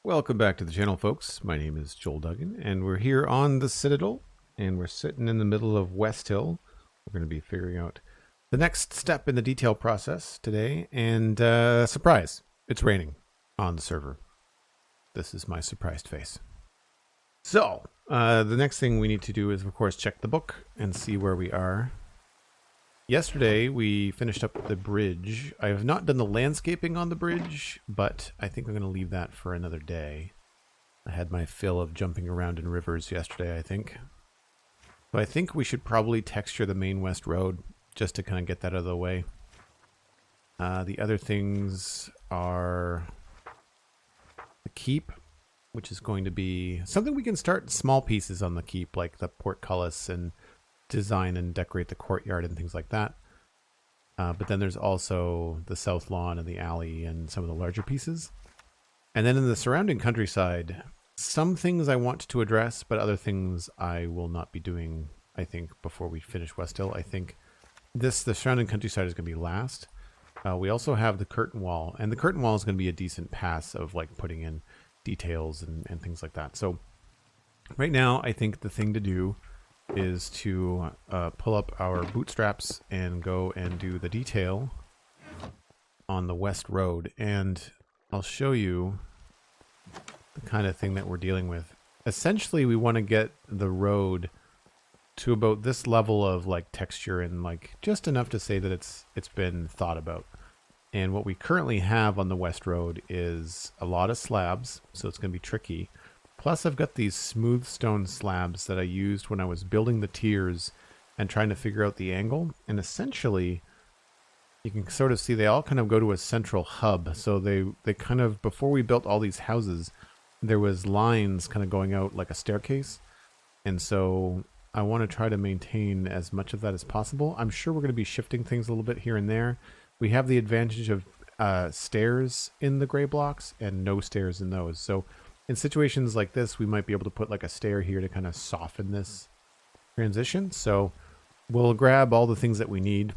Welcome back to the channel, folks. My name is Joel Duggan, and we're here on the Citadel, and we're sitting in the middle of Westhill. We're going to be figuring out the next step in the detail process today, and surprise, it's raining on the server. This is my surprised face. So, the next thing we need to do is, of course, check the book and see where we are. Yesterday, we finished up the bridge. I have not done the landscaping on the bridge, but I think I'm going to leave that for another day. I had my fill of jumping around in rivers yesterday, I think. So I think we should probably texture the main west road just to kind of get that out of the way. The other things are the keep, which is going to be something we can start small pieces on the keep, like the portcullis and design and decorate the courtyard and things like that. But then there's also the south lawn and the alley and some of the larger pieces. And then in the surrounding countryside, some things I want to address, but other things I will not be doing, I think, before we finish Westhill. I think the surrounding countryside is going to be last. We also have the curtain wall, and the curtain wall is going to be a decent pass of like putting in details and things like that. So right now, I think the thing to do is to pull up our bootstraps and go and do the detail on the west road. And I'll show you the kind of thing that we're dealing with. Essentially, we want to get the road to about this level of like texture and like just enough to say that it's been thought about. And what we currently have on the west road is a lot of slabs, so it's going to be tricky. Plus, I've got these smooth stone slabs that I used when I was building the tiers and trying to figure out the angle. And essentially, you can sort of see they all kind of go to a central hub. So they kind of, before we built all these houses, there was lines kind of going out like a staircase. And so I want to try to maintain as much of that as possible. I'm sure we're going to be shifting things a little bit here and there. We have the advantage of stairs in the gray blocks and no stairs in those. So in situations like this, we might be able to put like a stair here to kind of soften this transition. So we'll grab all the things that we need.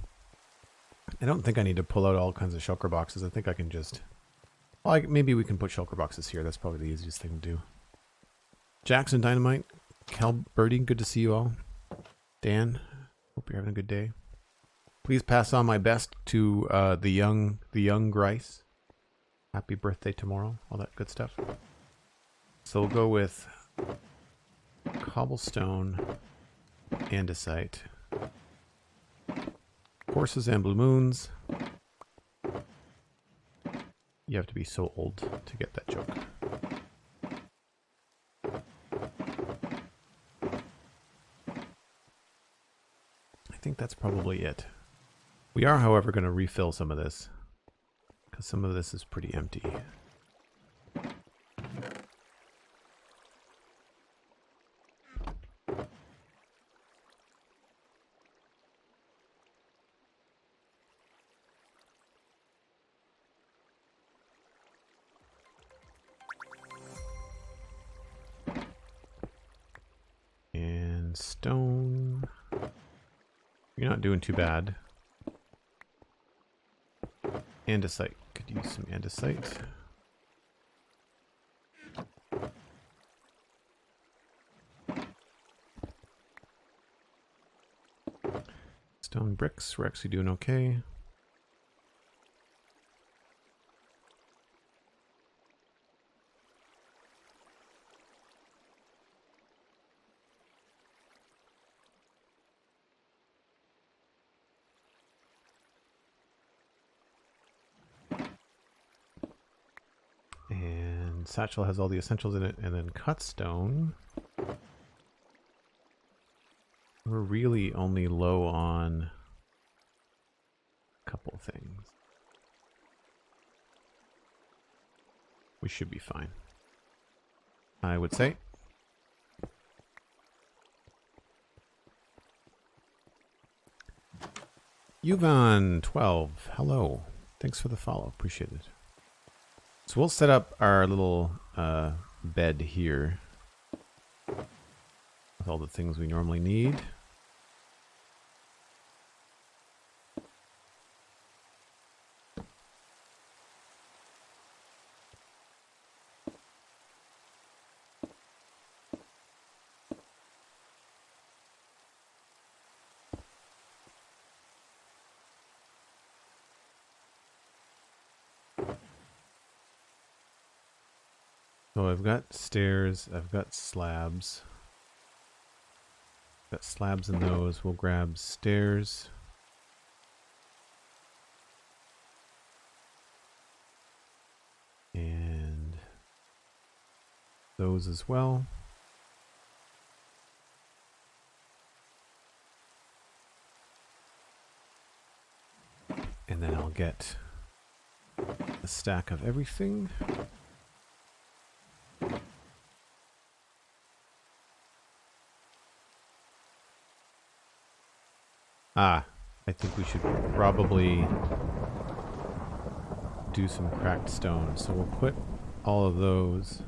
I don't think I need to pull out all kinds of shulker boxes. I think I can just, well, maybe we can put shulker boxes here. That's probably the easiest thing to do. Jackson Dynamite, Cal Birdie, good to see you all. Dan, hope you're having a good day. Please pass on my best to the young Grice. Happy birthday tomorrow. All that good stuff. So we'll go with cobblestone, andesite, horses and blue moons. You have to be so old to get that joke. I think that's probably it. We are, however, going to refill some of this because some of this is pretty empty. Stone. You're not doing too bad. Andesite. Could use some andesite. Stone bricks. We're actually doing okay. Satchel has all the essentials in it, and then cut stone. We're really only low on a couple of things. We should be fine, I would say. Yuvan12, hello. Thanks for the follow. Appreciate it. So we'll set up our little bed here with all the things we normally need. So I've got stairs, I've got slabs. Got slabs in those. We'll grab stairs. And those as well. And then I'll get a stack of everything. Ah, I think we should probably do some cracked stone. So we'll put all of those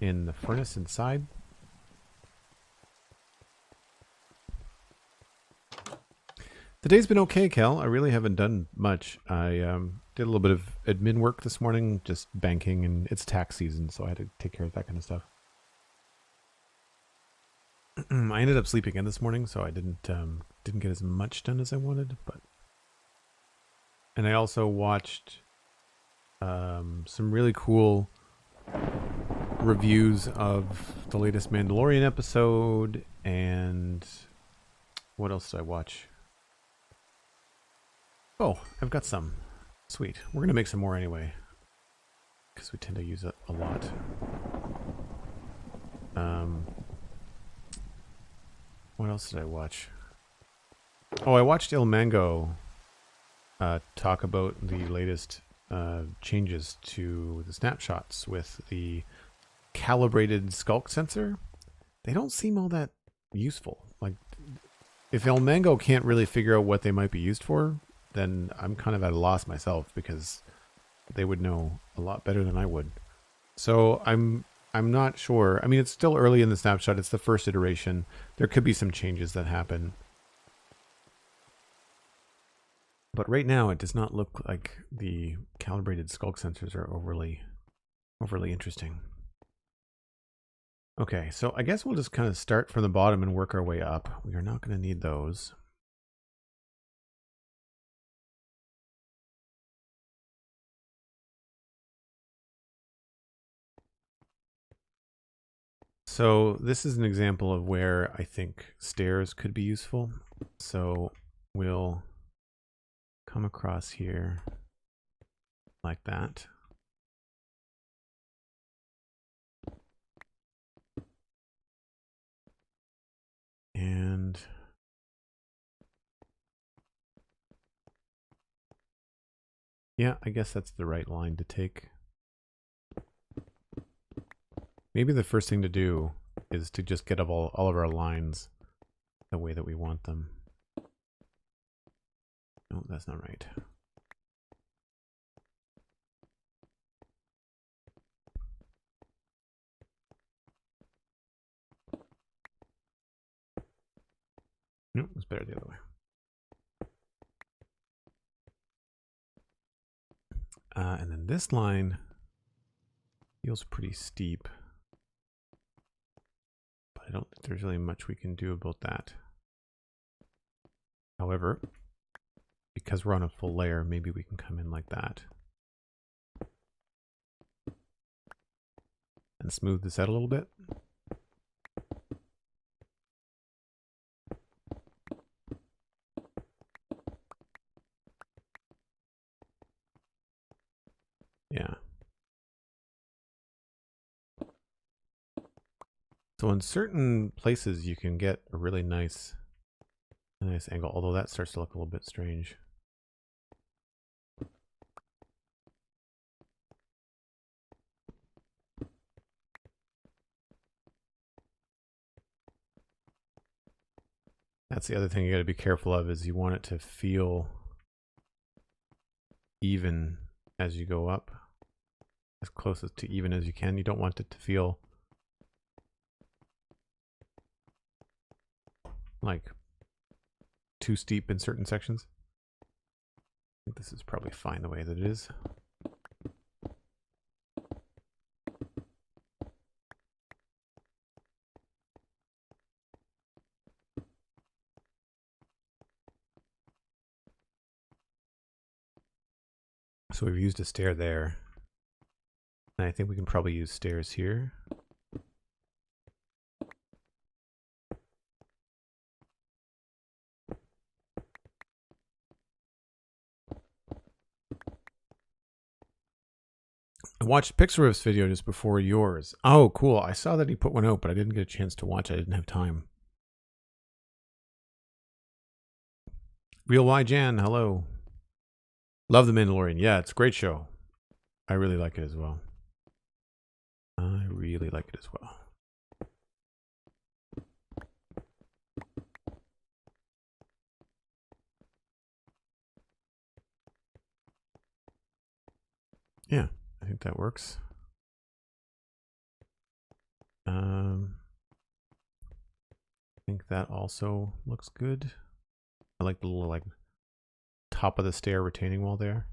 in the furnace inside. The day's been okay, Kel. I really haven't done much. I did a little bit of admin work this morning, just banking, and it's tax season, so I had to take care of that kind of stuff. I ended up sleeping in this morning, so I didn't get as much done as I wanted. And I also watched some really cool reviews of the latest Mandalorian episode, and what else did I watch? Oh, I've got some. Sweet. We're going to make some more anyway, because we tend to use it a lot. What else did I watch? Oh, I watched Il Mango talk about the latest changes to the snapshots with the calibrated skulk sensor. They don't seem all that useful. Like, if Il Mango can't really figure out what they might be used for, then I'm kind of at a loss myself, because they would know a lot better than I would. So I'm not sure. I mean, it's still early in the snapshot. It's the first iteration. There could be some changes that happen. But right now, it does not look like the calibrated skulk sensors are overly interesting. Okay, so I guess we'll just kind of start from the bottom and work our way up. We are not going to need those. So this is an example of where I think stairs could be useful. So we'll come across here like that. And yeah, I guess that's the right line to take. Maybe the first thing to do is to just get all of our lines the way that we want them. No, that's not right. No, it's better the other way. And then this line feels pretty steep, but I don't think there's really much we can do about that. However, because we're on a full layer, maybe we can come in like that and smooth this out a little bit. Yeah. So in certain places you can get a really nice angle, although that starts to look a little bit strange. That's the other thing you got to be careful of, is you want it to feel even as you go up, as close to even as you can. You don't want it to feel like too steep in certain sections. I think this is probably fine the way that it is. So we've used a stair there. And I think we can probably use stairs here. I watched Pixelriff's video just before yours. Oh, cool. I saw that he put one out, but I didn't get a chance to watch it. I didn't have time. Real Y Jan, hello. Love The Mandalorian. Yeah, it's a great show. I really like it as well. I really like it as well. Yeah, I think that works. I think that also looks good. I like the little like top of the stair retaining wall there.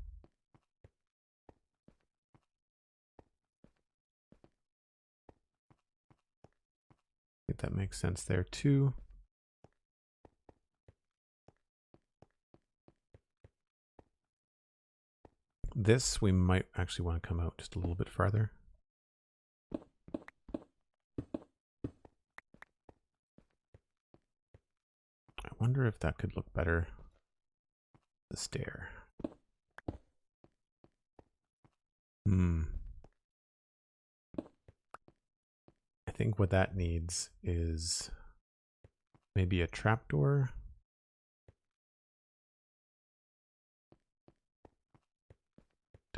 I think that makes sense there too. This we might actually want to come out just a little bit farther. I wonder if that could look better. The stair. I think what that needs is maybe a trapdoor.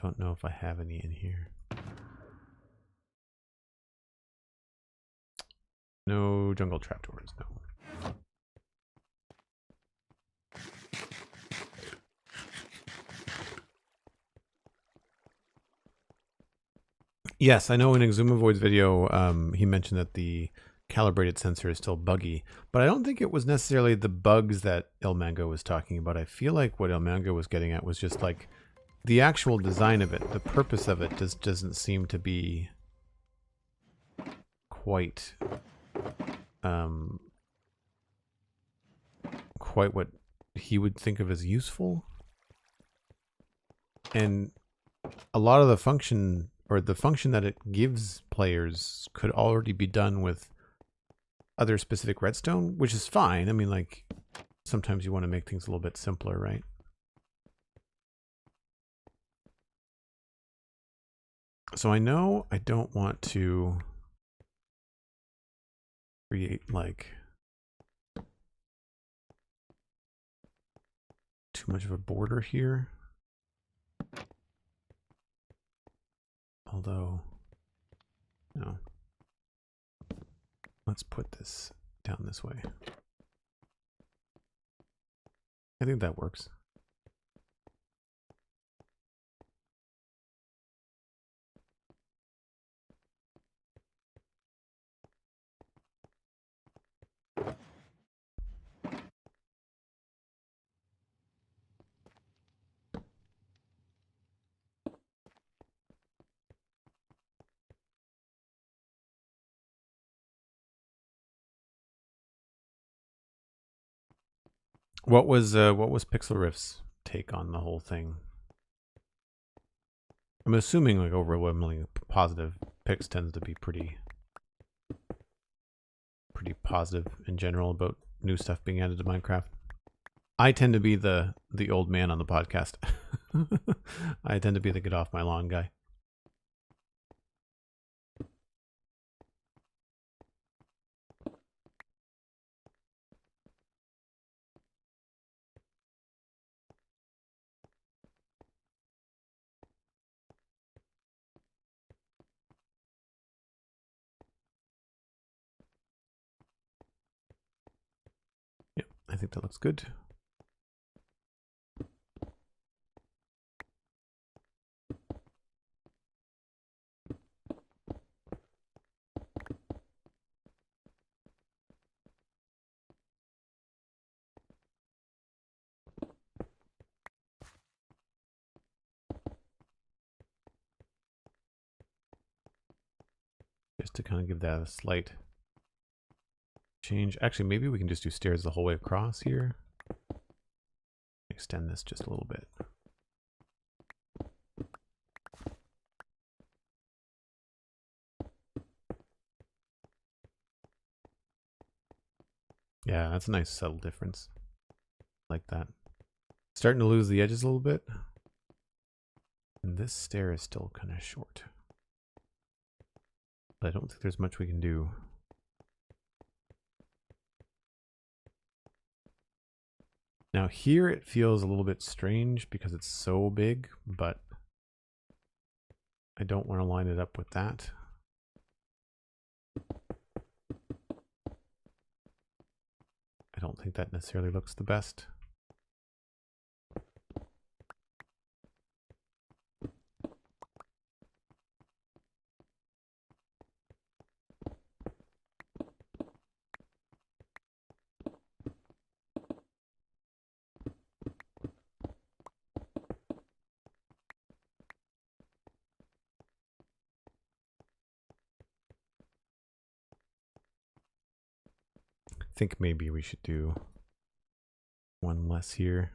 Don't know if I have any in here. No jungle trapdoors, no. Yes, I know in Exumavoid's video, he mentioned that the calibrated sensor is still buggy, but I don't think it was necessarily the bugs that Ilmango was talking about. I feel like what Ilmango was getting at was just like the actual design of it, the purpose of it just doesn't seem to be quite quite what he would think of as useful. And a lot of the function, or the function that it gives players, could already be done with other specific redstone, which is fine. I mean, like, sometimes you want to make things a little bit simpler, right? So I know I don't want to create like too much of a border here. Although, no. Let's put this down this way. I think that works. What was Pixelriff's take on the whole thing? I'm assuming like overwhelmingly positive. Pix tends to be pretty positive in general about new stuff being added to Minecraft. I tend to be the old man on the podcast. I tend to be the get off my lawn guy. Yep, I think that looks good. Just to kind of give that a slight change. Actually, maybe we can just do stairs the whole way across here. Extend this just a little bit. Yeah, that's a nice subtle difference. Like that. Starting to lose the edges a little bit. And this stair is still kind of short. But I don't think there's much we can do. Now here it feels a little bit strange because it's so big, but I don't want to line it up with that. I don't think that necessarily looks the best. I think maybe we should do one less here.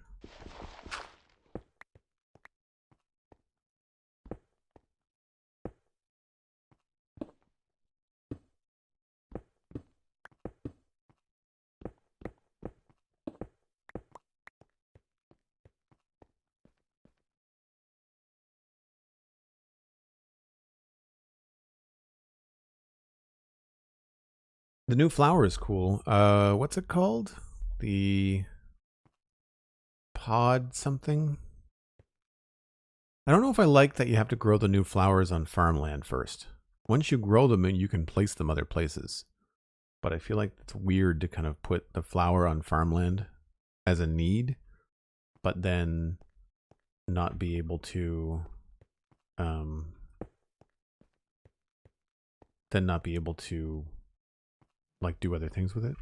The new flower is cool. What's it called? The pod something? I don't know if I like that you have to grow the new flowers on farmland first. Once you grow them, you can place them other places. But I feel like it's weird to kind of put the flower on farmland as a need, but then not be able to like do other things with it.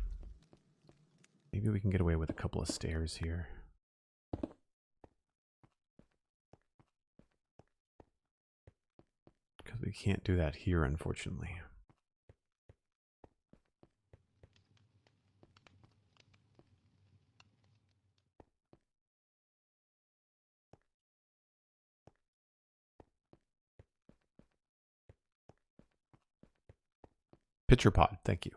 Maybe we can get away with a couple of stairs here. Because we can't do that here, unfortunately. Pitcher pod, thank you.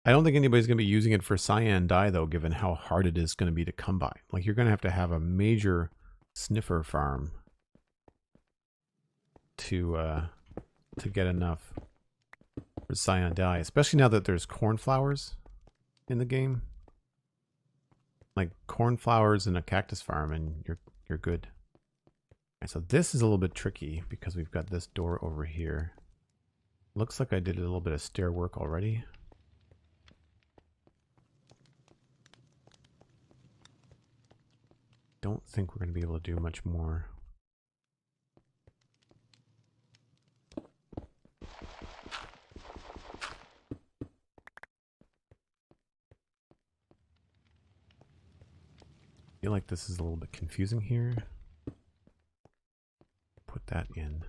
I don't think anybody's going to be using it for cyan dye, though, given how hard it is going to be to come by. Like, you're going to have a major sniffer farm to get enough for cyan dye, especially now that there's cornflowers in the game. Like cornflowers in a cactus farm, and you're good. Right, so this is a little bit tricky because we've got this door over here. Looks like I did a little bit of stair work already. Don't think we're going to be able to do much more. I feel like this is a little bit confusing here. Put that in.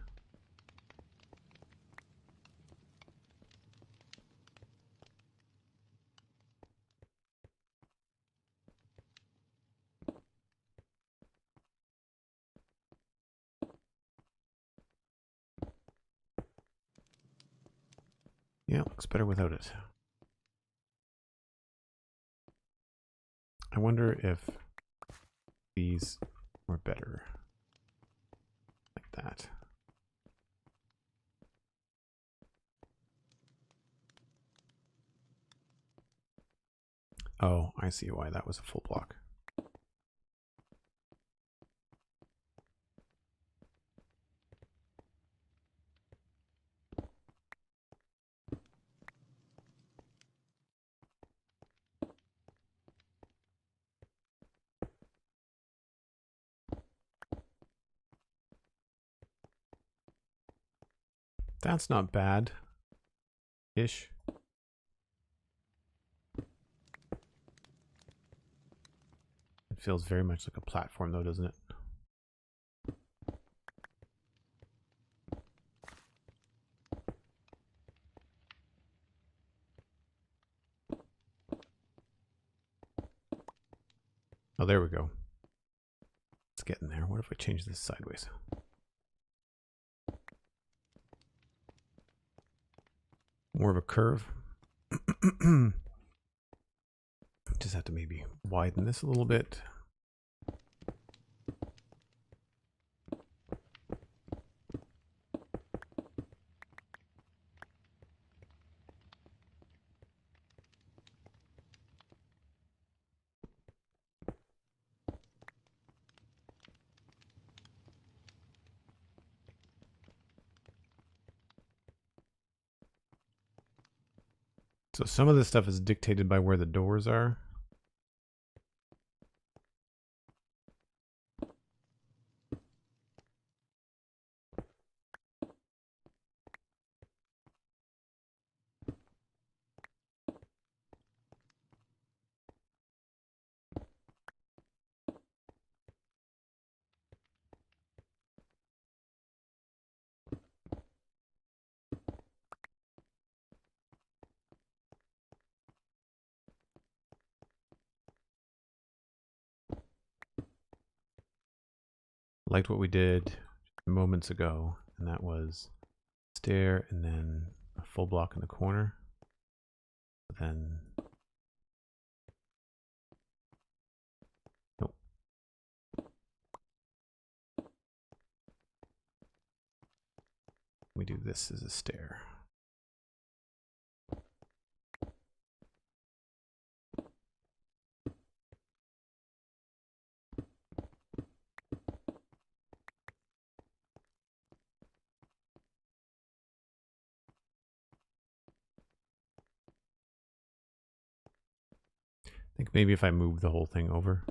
Yeah, looks better without it. I wonder if these were better. Like that. Oh, I see why that was a full block. That's not bad-ish. It feels very much like a platform though, doesn't it? Oh, there we go. It's getting there. What if I change this sideways? More of a curve. Just have to maybe widen this a little bit. So some of this stuff is dictated by where the doors are. Liked what we did moments ago, and that was stair and then a full block in the corner. Then nope. We do this as a stair. I think maybe if I move the whole thing over.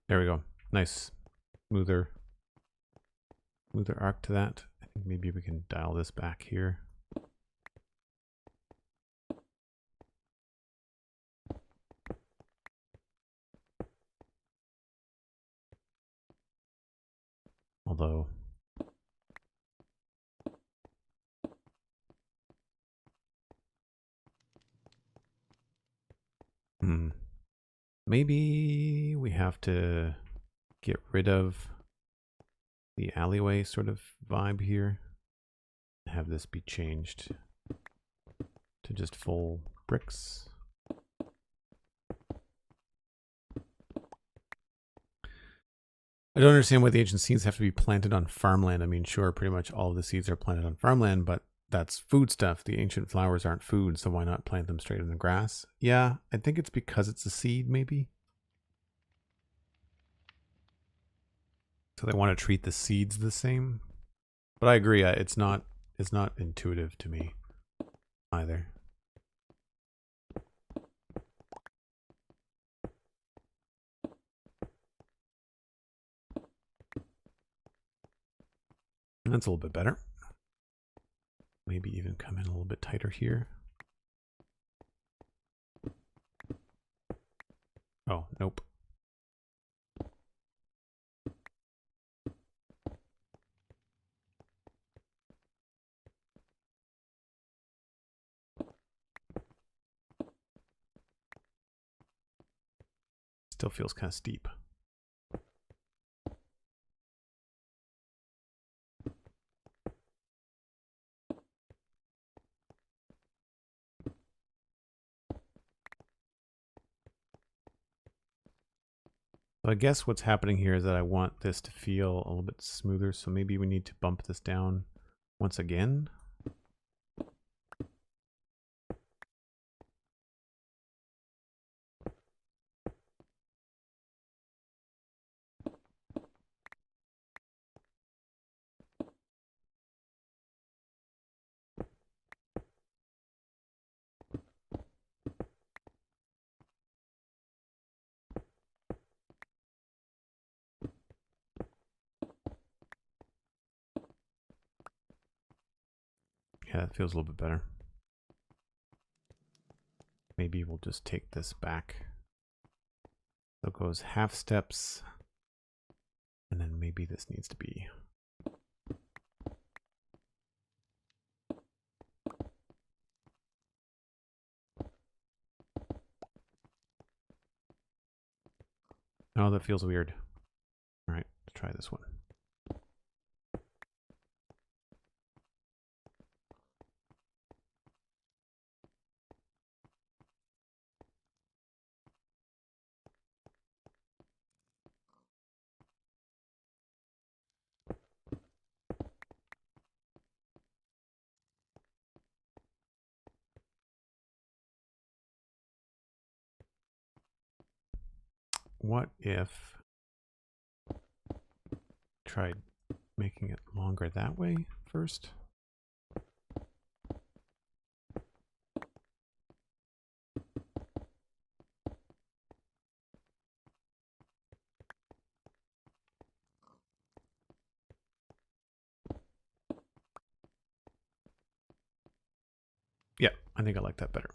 There we go. Nice. Smoother arc to that. I think maybe we can dial this back here. Although maybe we have to get rid of the alleyway sort of vibe here. Have this be changed to just full bricks. I don't understand why the ancient seeds have to be planted on farmland. I mean, sure, pretty much all of the seeds are planted on farmland, but that's food stuff. The ancient flowers aren't food, so why not plant them straight in the grass? Yeah, I think it's because it's a seed, maybe. So they want to treat the seeds the same. But I agree, it's not intuitive to me either. That's a little bit better. Maybe even come in a little bit tighter here. Oh, nope. Still feels kind of steep. So I guess what's happening here is that I want this to feel a little bit smoother, so maybe we need to bump this down once again. Yeah, that feels a little bit better. Maybe we'll just take this back. So it goes half steps And then maybe this needs to be... Oh, that feels weird. All right, let's try this one. What if I tried making it longer that way first? Yeah, I think I like that better.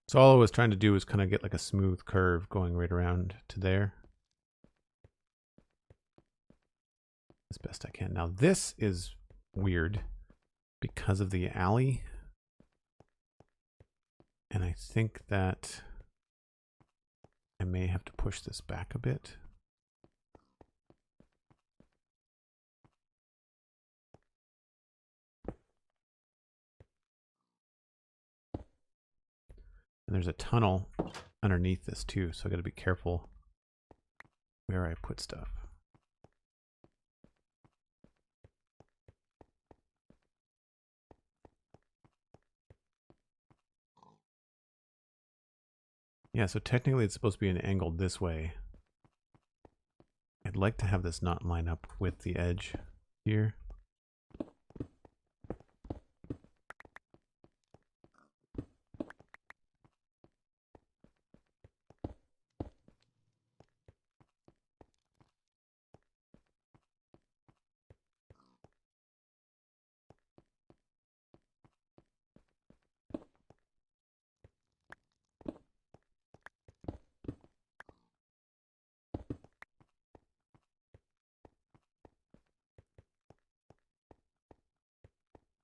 So all I was trying to do is kind of get like a smooth curve going right around to there. As best I can. Now this is weird because of the alley. And I think that I may have to push this back a bit. And there's a tunnel underneath this too, so I got to be careful where I put stuff. Yeah, so technically it's supposed to be an angle this way. I'd like to have this not line up with the edge here.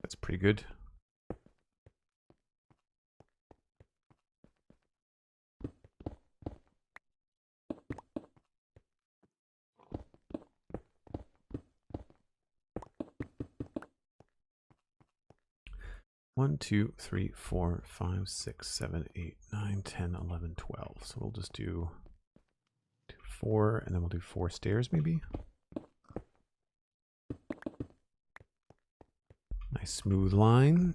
That's pretty good. One, 2, 3, 4, 5, 6, 7, 8, 9, 10, 11, 12. So we'll just do 4, and then we'll do 4 stairs maybe. Nice smooth line.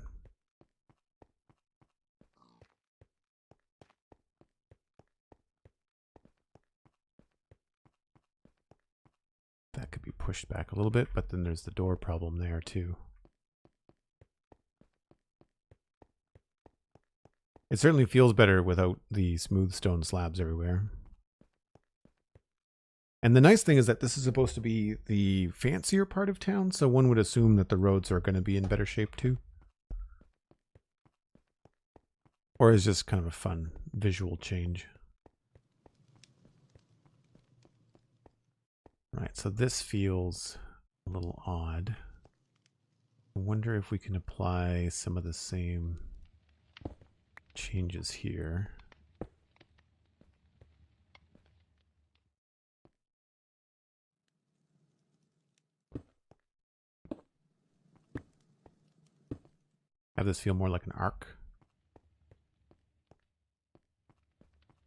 That could be pushed back a little bit, but then there's the door problem there too. It certainly feels better without the smooth stone slabs everywhere. And the nice thing is that this is supposed to be the fancier part of town, so one would assume that the roads are going to be in better shape too. Or is just kind of a fun visual change. Right, so this feels a little odd. I wonder if we can apply some of the same changes here. Have this feel more like an arc.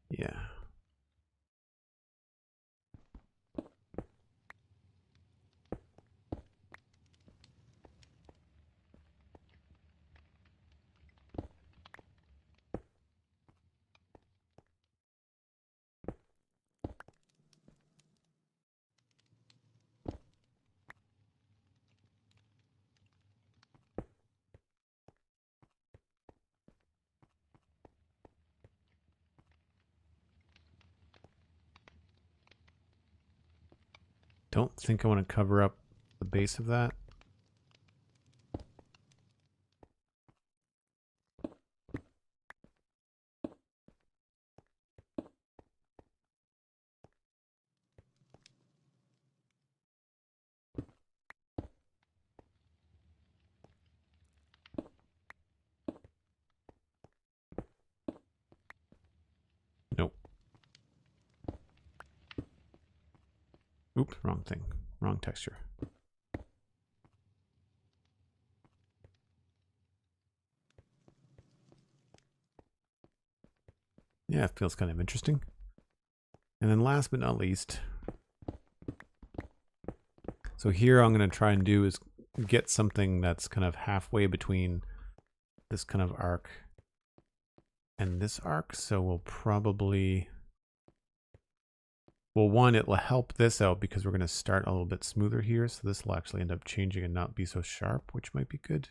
Yeah. Don't think I want to cover up the base of that. Oops, wrong thing. Wrong texture. Yeah, it feels kind of interesting. And then last but not least, so here I'm going to try and do is get something that's kind of halfway between this kind of arc and this arc. So we'll probably, well, one, it will help this out because we're going to start a little bit smoother here. So this will actually end up changing and not be so sharp, which might be good.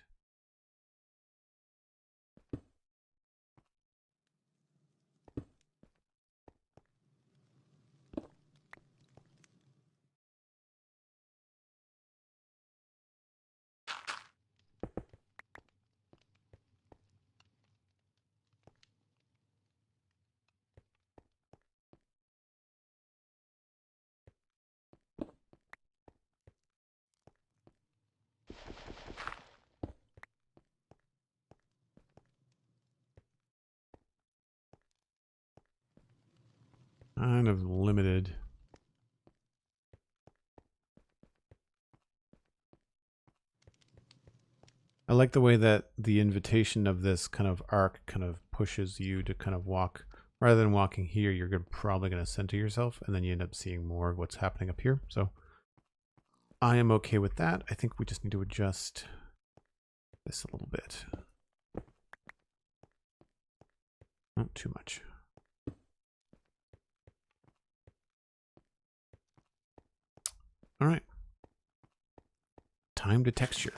Kind of limited. I like the way that the invitation of this kind of arc kind of pushes you to kind of walk, rather than walking here, you're probably going to center yourself and then you end up seeing more of what's happening up here. So I am okay with that. I think we just need to adjust this a little bit. Not too much. All right. Time to texture.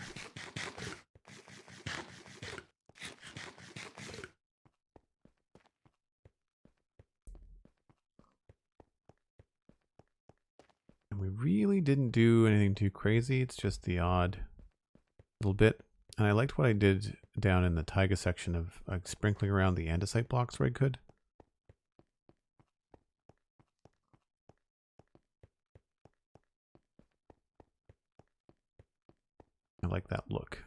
And we really didn't do anything too crazy. It's just the odd little bit. And I liked what I did down in the taiga section of like sprinkling around the andesite blocks where I could. I like that look.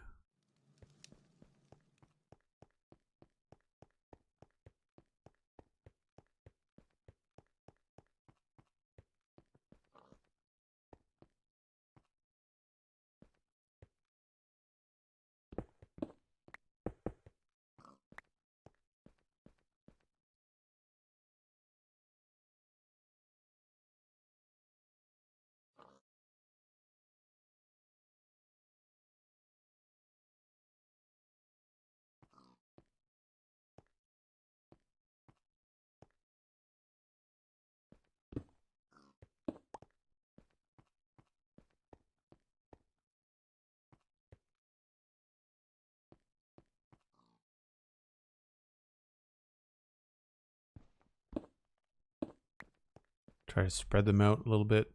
Try to spread them out a little bit.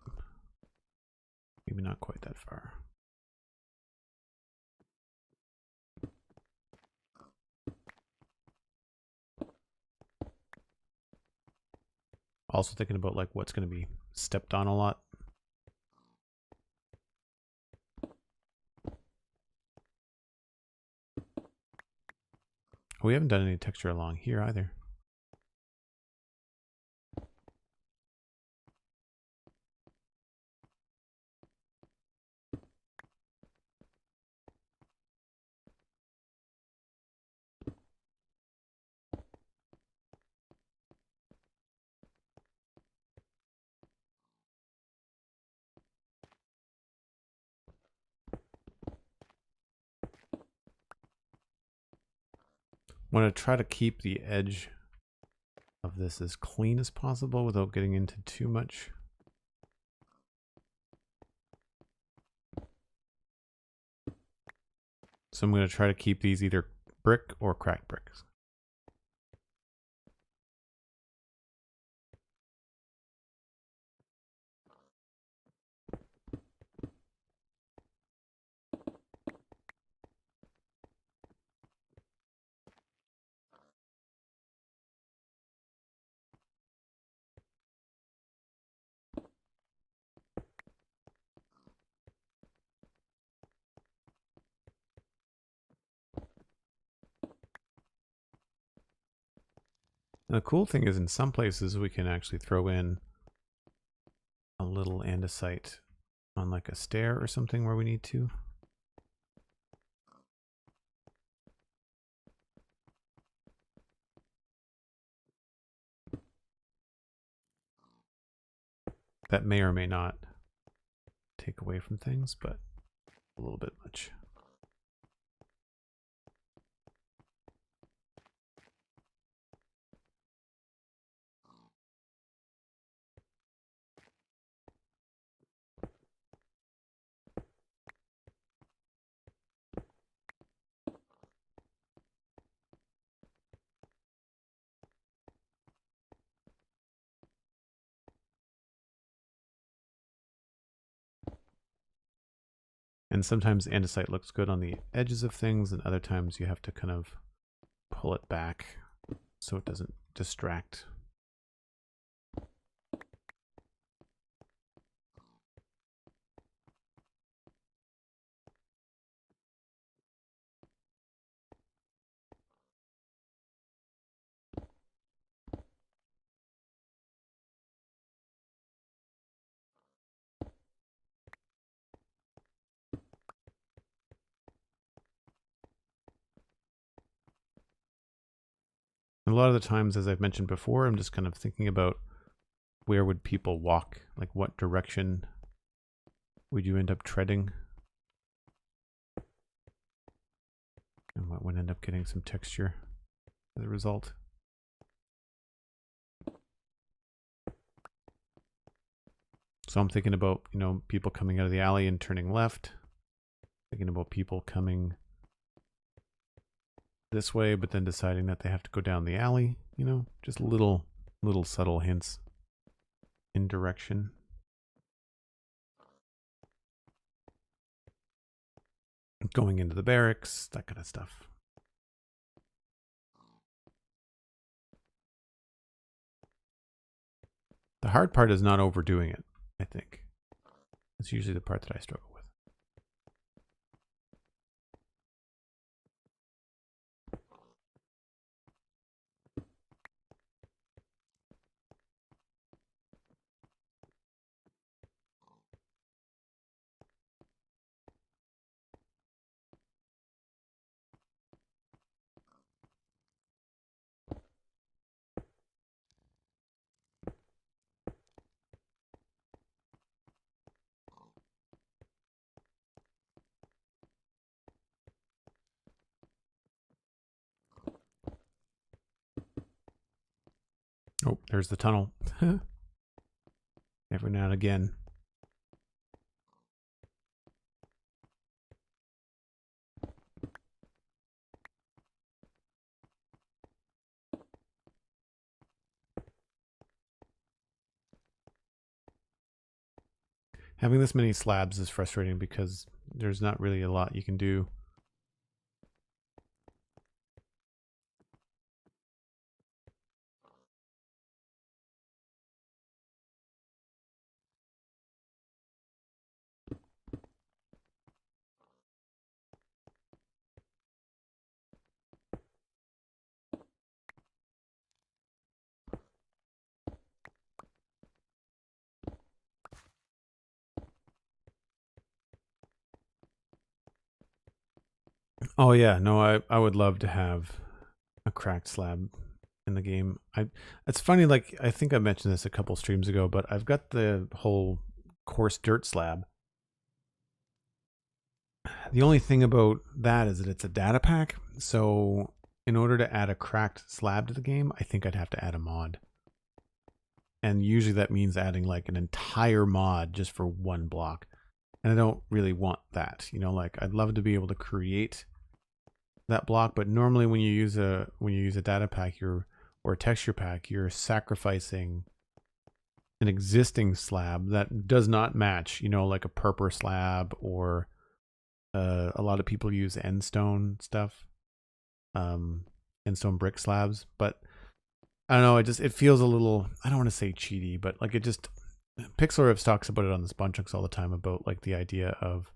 Maybe not quite that far. Also thinking about like what's going to be stepped on a lot. We haven't done any texture along here either. Want to try to keep the edge of this as clean as possible without getting into too much. So I'm going to try to keep these either brick or cracked bricks. And the cool thing is in some places we can actually throw in a little andesite on like a stair or something where we need to. That may or may not take away from things, but a little bit much. And sometimes andesite looks good on the edges of things, and other times you have to kind of pull it back so it doesn't distract. And a lot of the times, as I've mentioned before, I'm just kind of thinking about where would people walk? Like what direction would you end up treading? And what would end up getting some texture as a result? So I'm thinking about, you know, people coming out of the alley and turning left. Thinking about people coming this way, but then deciding that they have to go down the alley, you know, just little subtle hints in direction. Going into the barracks, that kind of stuff. The hard part is not overdoing it, I think. That's usually the part that I struggle with. Oh, there's the tunnel. Every now and again. Having this many slabs is frustrating because there's not really a lot you can do. Oh yeah, no, I would love to have a cracked slab in the game. It's funny, like I think I mentioned this a couple streams ago, but I've got the whole coarse dirt slab. The only thing about that is that it's a data pack, so in order to add a cracked slab to the game, I think I'd have to add a mod. And usually that means adding like an entire mod just for one block. And I don't really want that, you know, like I'd love to be able to create that block, but normally when you use a data pack or a texture pack, you're sacrificing an existing slab that does not match, you know, like a purple slab, or a lot of people use endstone stuff, endstone brick slabs, but I don't know, it feels a little, I don't want to say cheaty, but like Pixel talks about it on the Spawn Chunks all the time, about like the idea of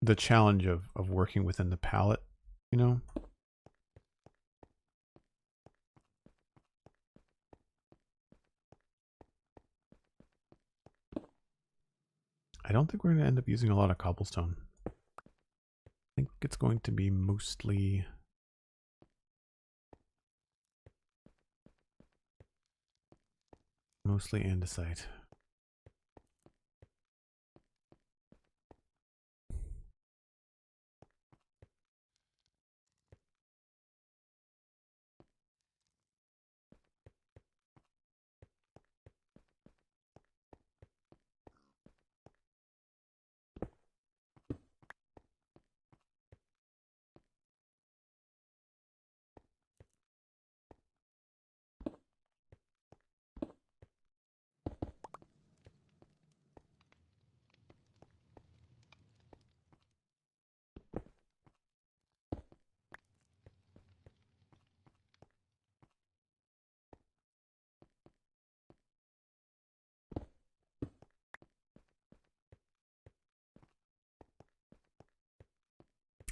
the challenge of working within the palette, you know? I don't think we're going to end up using a lot of cobblestone. I think it's going to be mostly andesite.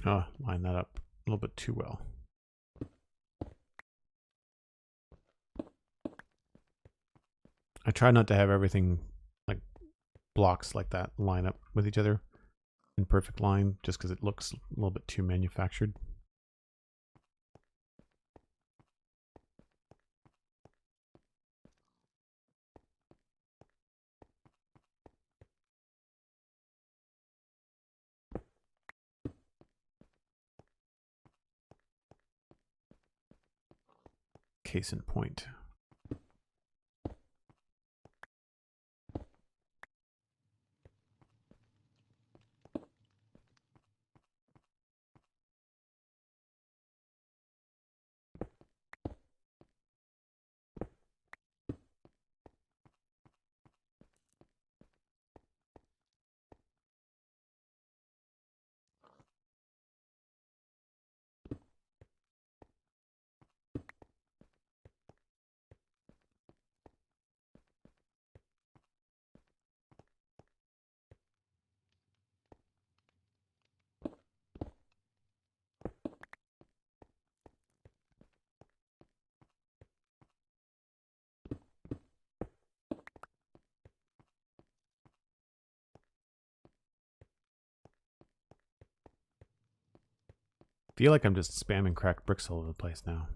Oh, line that up a little bit too well. I try not to have everything like blocks like that line up with each other in perfect line, just because it looks a little bit too manufactured. Case in point. I feel like I'm just spamming cracked bricks all over the place now.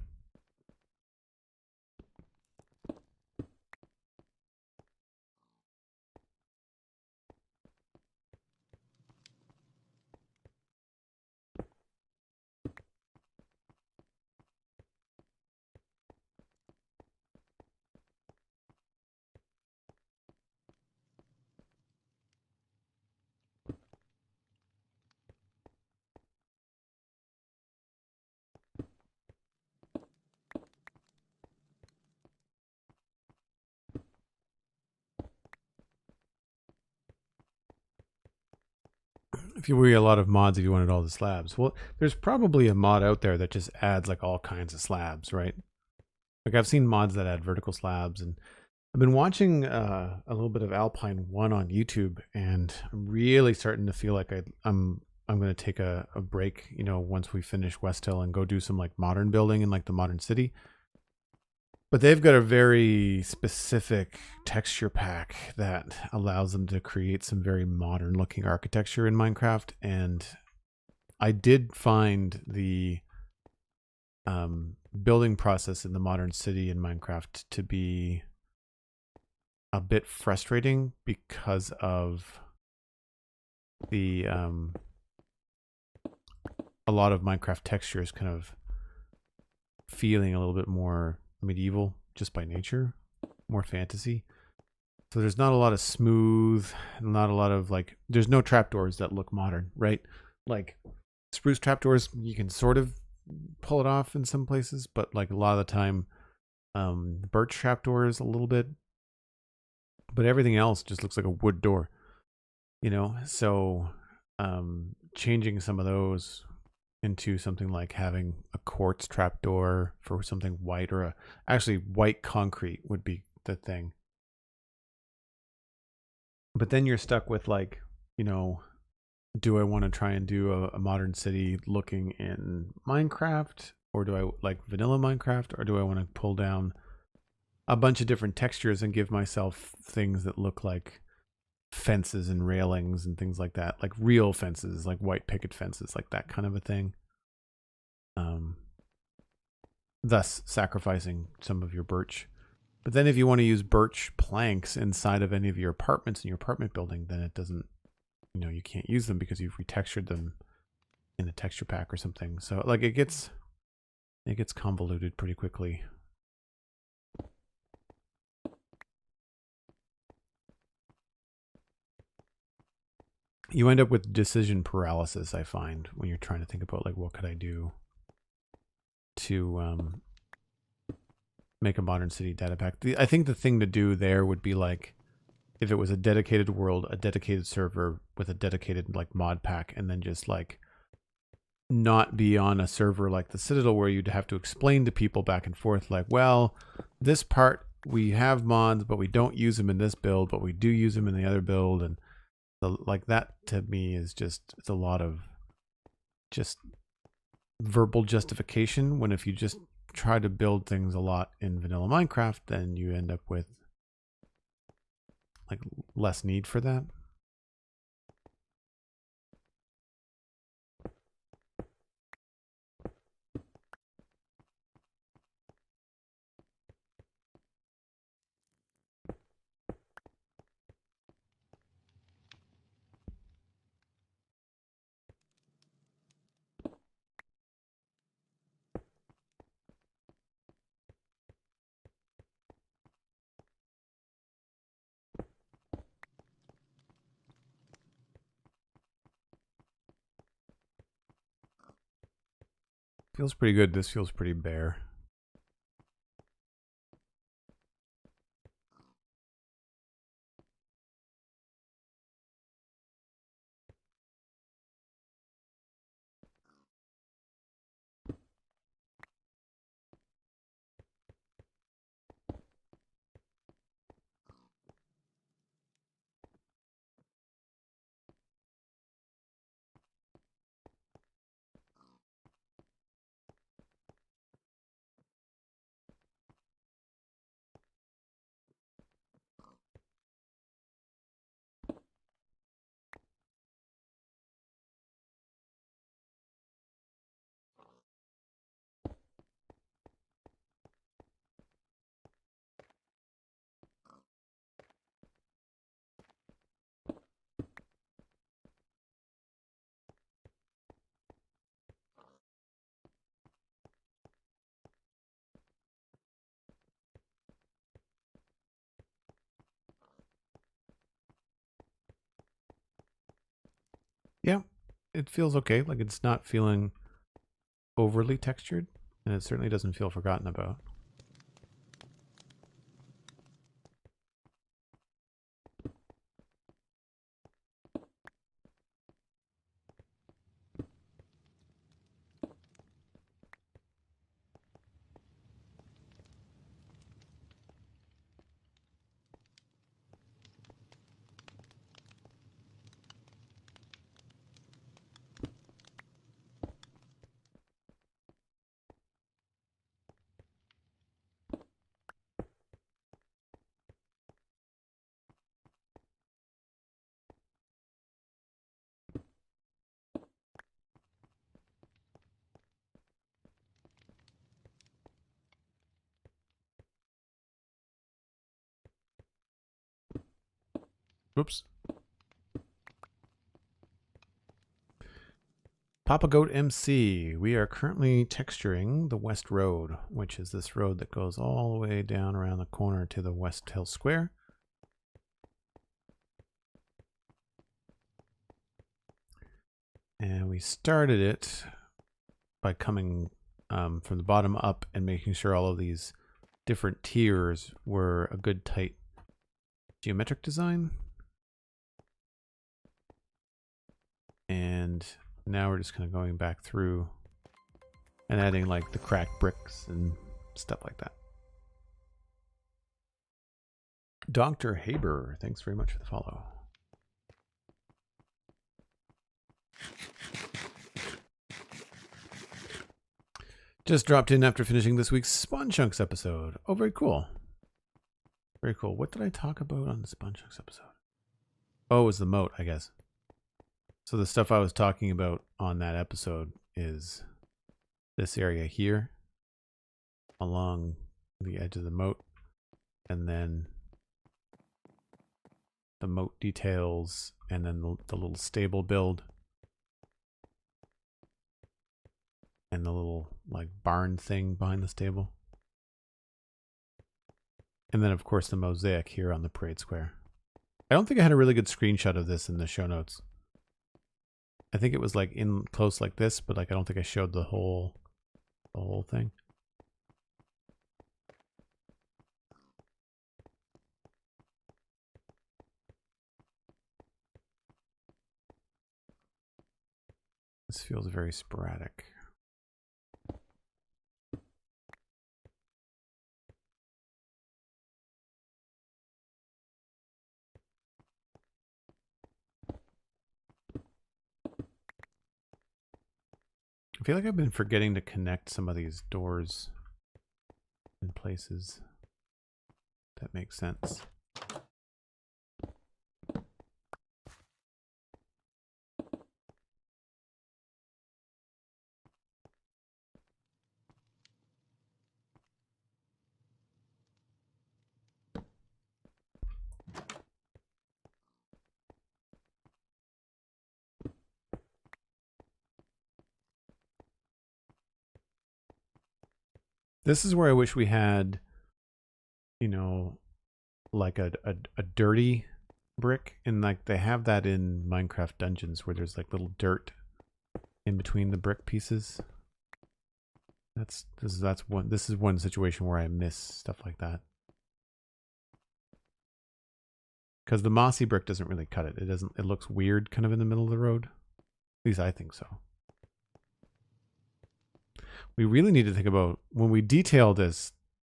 If you were a lot of mods, if you wanted all the slabs, well, there's probably a mod out there that just adds like all kinds of slabs, right? Like I've seen mods that add vertical slabs, and I've been watching a little bit of Alpine 1 on YouTube, and I'm really starting to feel like I'm going to take a break, you know, once we finish Westhill and go do some like modern building in like the modern city. But they've got a very specific texture pack that allows them to create some very modern looking architecture in Minecraft. And I did find the building process in the modern city in Minecraft to be a bit frustrating because of the a lot of Minecraft textures kind of feeling a little bit more medieval just by nature, more fantasy. So there's not a lot of smooth, not a lot of like, there's no trapdoors that look modern, right? Like spruce trapdoors, you can sort of pull it off in some places, but like a lot of the time, birch trapdoors a little bit, but everything else just looks like a wood door, you know? So changing some of those into something like having a quartz trapdoor for something white, or actually white concrete would be the thing. But then you're stuck with like, you know, do I want to try and do a modern city looking in Minecraft, or do I like vanilla Minecraft, or do I want to pull down a bunch of different textures and give myself things that look like fences and railings and things like that, like real fences, like white picket fences, like that kind of a thing. Thus sacrificing some of your birch. But then if you want to use birch planks inside of any of your apartments in your apartment building, then it doesn't, you can't use them because you've retextured them in a texture pack or something. So like it gets convoluted pretty quickly. You end up with decision paralysis, I find, when you're trying to think about like what could I do to make a modern city data pack. I think the thing to do there would be like if it was a dedicated world, a dedicated server with a dedicated like mod pack, and then just like not be on a server like the Citadel where you'd have to explain to people back and forth like, well, this part we have mods, but we don't use them in this build, but we do use them in the other build. And like that to me is just, it's a lot of just verbal justification, when if you just try to build things a lot in vanilla Minecraft, then you end up with like less need for that. Feels pretty good. This feels pretty bare. Yeah, it feels okay. Like it's not feeling overly textured, and it certainly doesn't feel forgotten about. Oops. Papa Goat MC. We are currently texturing the West Road, which is this road that goes all the way down around the corner to the Westhill Square. And we started it by coming from the bottom up and making sure all of these different tiers were a good tight geometric design. And now we're just kind of going back through and adding like the cracked bricks and stuff like that. Dr. Haber, thanks very much for the follow. Just dropped in after finishing this week's Spawn Chunks episode. Oh, very cool. Very cool. What did I talk about on the Spawn Chunks episode? Oh, it was the moat, I guess. So the stuff I was talking about on that episode is this area here along the edge of the moat, and then the moat details, and then the little stable build, and the little like barn thing behind the stable. And then of course the mosaic here on the parade square. I don't think I had a really good screenshot of this in the show notes. I think it was like in close like this, but like I don't think I showed the whole thing. This feels very sporadic. I feel like I've been forgetting to connect some of these doors in places. That makes sense. This is where I wish we had, you know, like a dirty brick, and like they have that in Minecraft Dungeons where there's like little dirt in between the brick pieces. This is one situation where I miss stuff like that. Because the mossy brick doesn't really cut it. It looks weird kind of in the middle of the road. At least I think so. We really need to think about when we detail this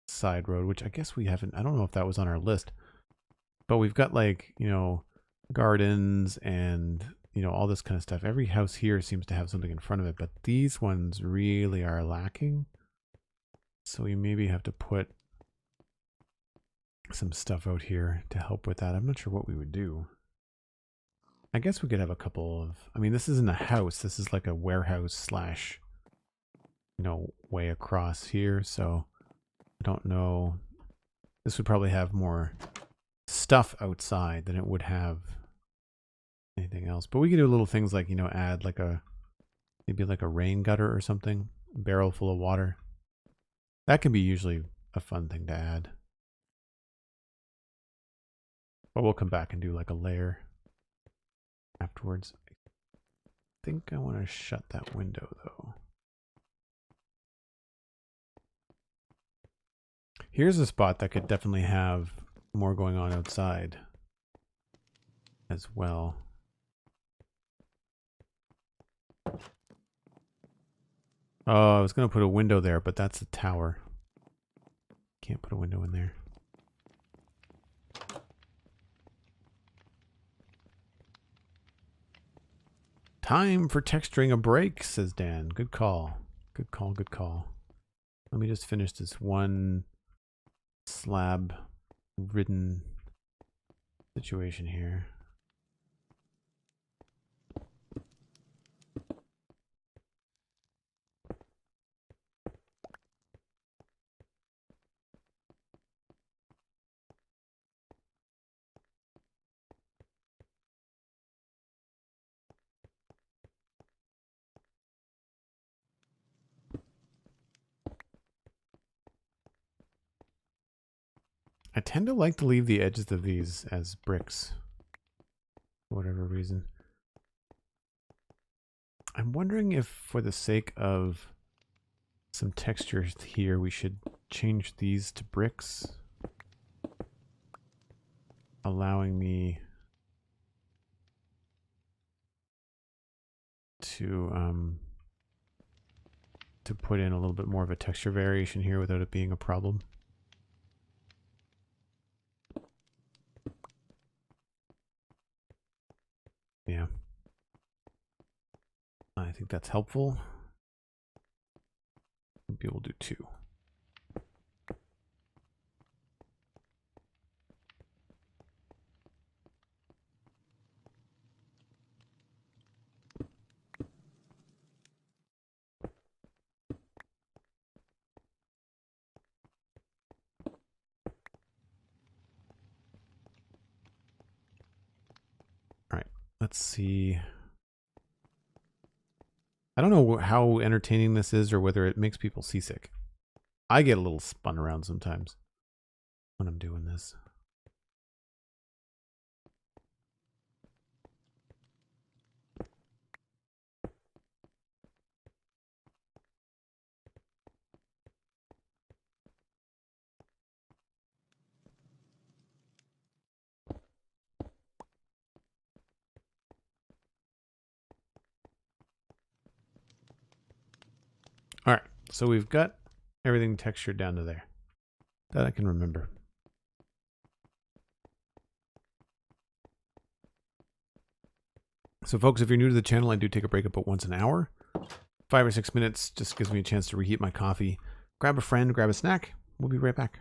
side road, which I guess we haven't, I don't know if that was on our list, but we've got like, you know, gardens and, you know, all this kind of stuff. Every house here seems to have something in front of it, but these ones really are lacking. So we maybe have to put some stuff out here to help with that. I'm not sure what we would do. I guess we could have a couple of, I mean, this isn't a house. This is like a warehouse slash, you know, way across here. So I don't know. This would probably have more stuff outside than it would have anything else. But we could do little things like, you know, add like maybe like a rain gutter or something, a barrel full of water. That can be usually a fun thing to add. But we'll come back and do like a layer afterwards. I think I want to shut that window though. Here's a spot that could definitely have more going on outside as well. Oh, I was going to put a window there, but that's a tower. Can't put a window in there. Time for texturing a break, says Dan. Good call. Good call, good call. Let me just finish this one slab ridden situation here. I tend to like to leave the edges of these as bricks for whatever reason. I'm wondering if for the sake of some textures here, we should change these to bricks, allowing me to put in a little bit more of a texture variation here without it being a problem. Yeah. I think that's helpful. Maybe we'll do 2. Let's see. I don't know how entertaining this is or whether it makes people seasick. I get a little spun around sometimes when I'm doing this. All right, so we've got everything textured down to there. That I can remember. So folks, if you're new to the channel, I do take a break about once an hour. 5 or 6 minutes just gives me a chance to reheat my coffee. Grab a friend, grab a snack. We'll be right back.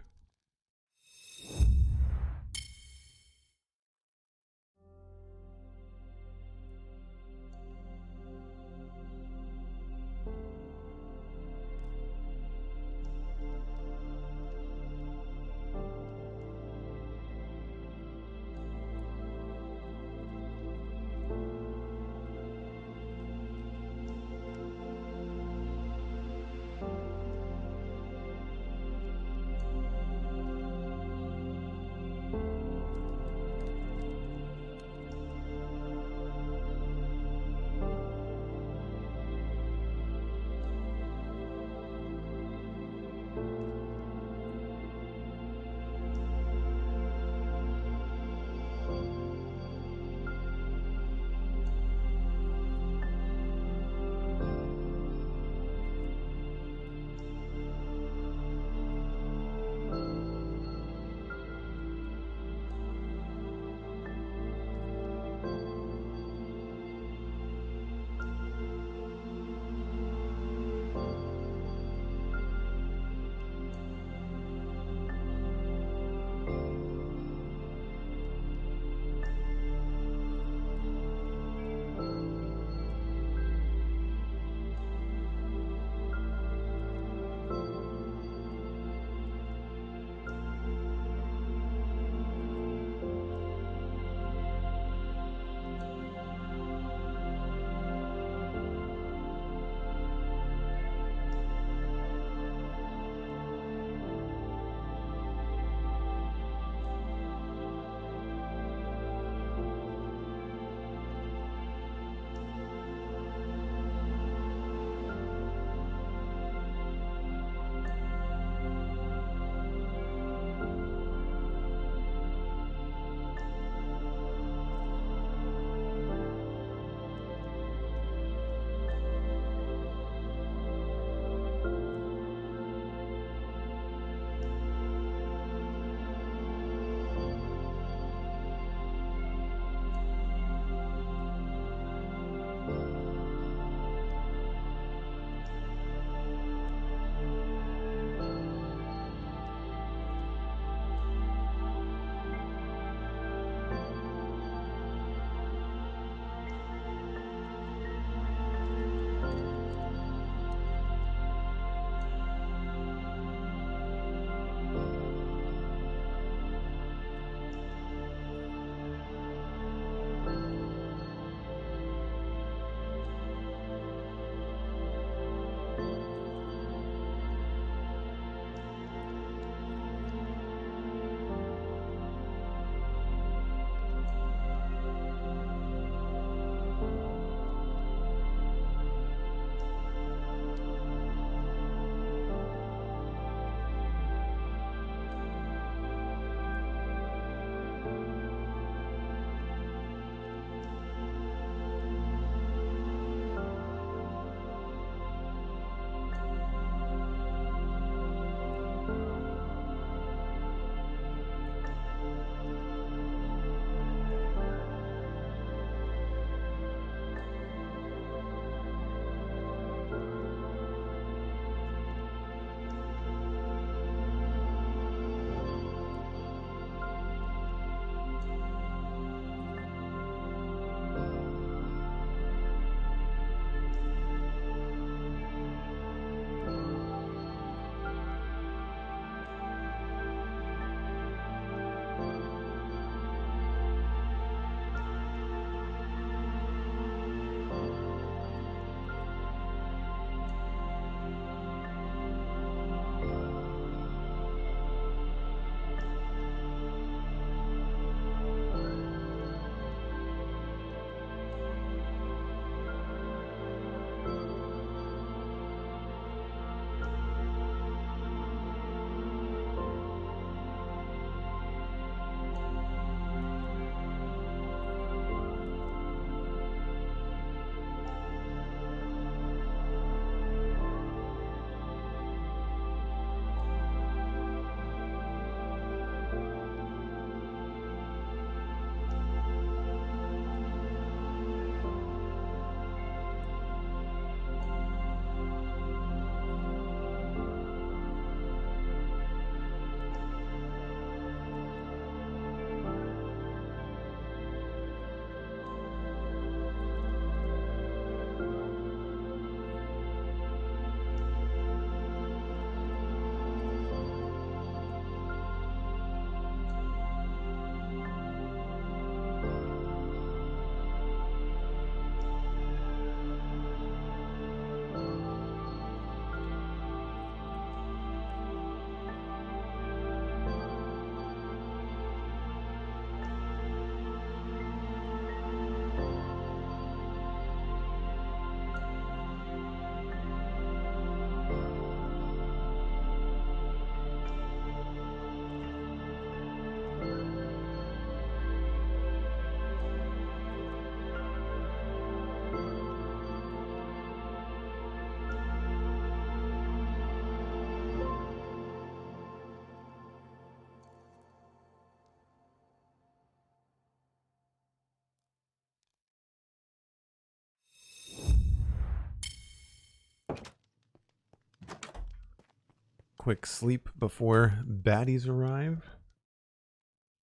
quick sleep before baddies arrive.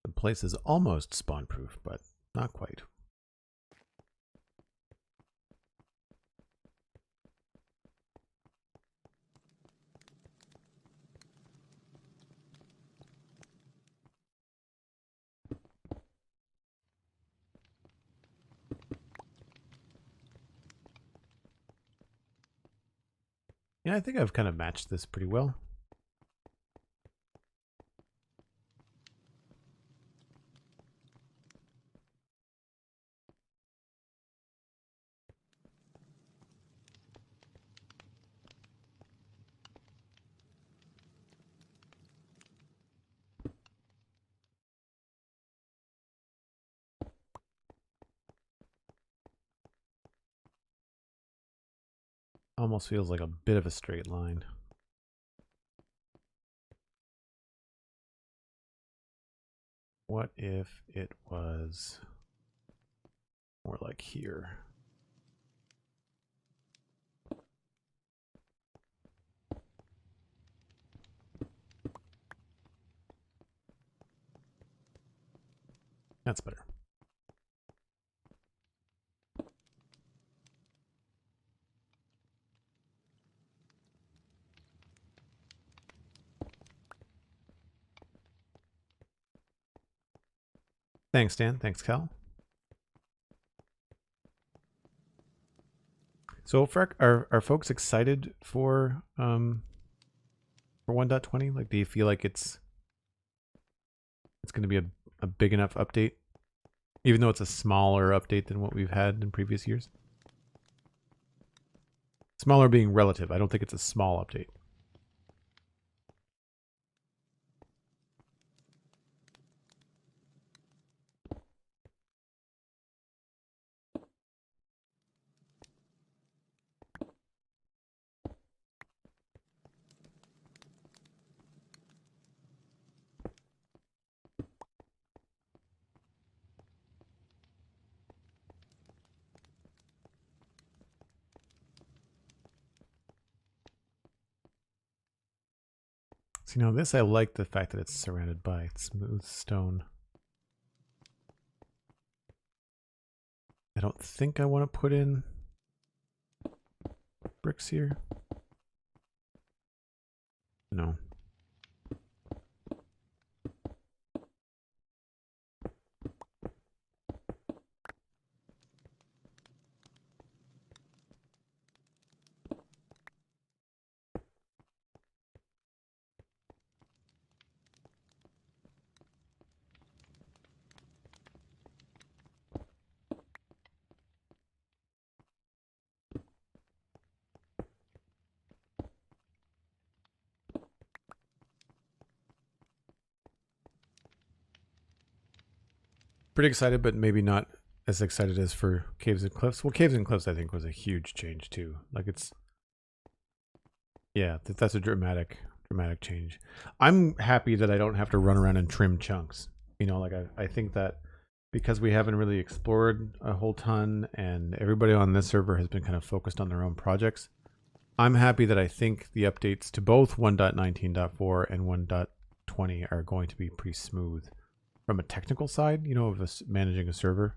The place is almost spawn-proof, but not quite. Yeah, I think I've kind of matched this pretty well. Almost feels like a bit of a straight line. What if it was more like here? That's better. Thanks, Dan. Thanks, Cal. So, are folks excited for 1.20? Like, do you feel like it's going to be a big enough update, even though it's a smaller update than what we've had in previous years? Smaller being relative. I don't think it's a small update. See, now this I like the fact that it's surrounded by smooth stone. I don't think I want to put in bricks here. No. Pretty excited, but maybe not as excited as for Caves and Cliffs. Well, Caves and Cliffs I think was a huge change too. Like it's, yeah, that's a dramatic change. I'm happy that I don't have to run around and trim chunks. You know, like I think that because we haven't really explored a whole ton and everybody on this server has been kind of focused on their own projects, I'm happy that I think the updates to both 1.19.4 and 1.20 are going to be pretty smooth from a technical side, you know, of managing a server.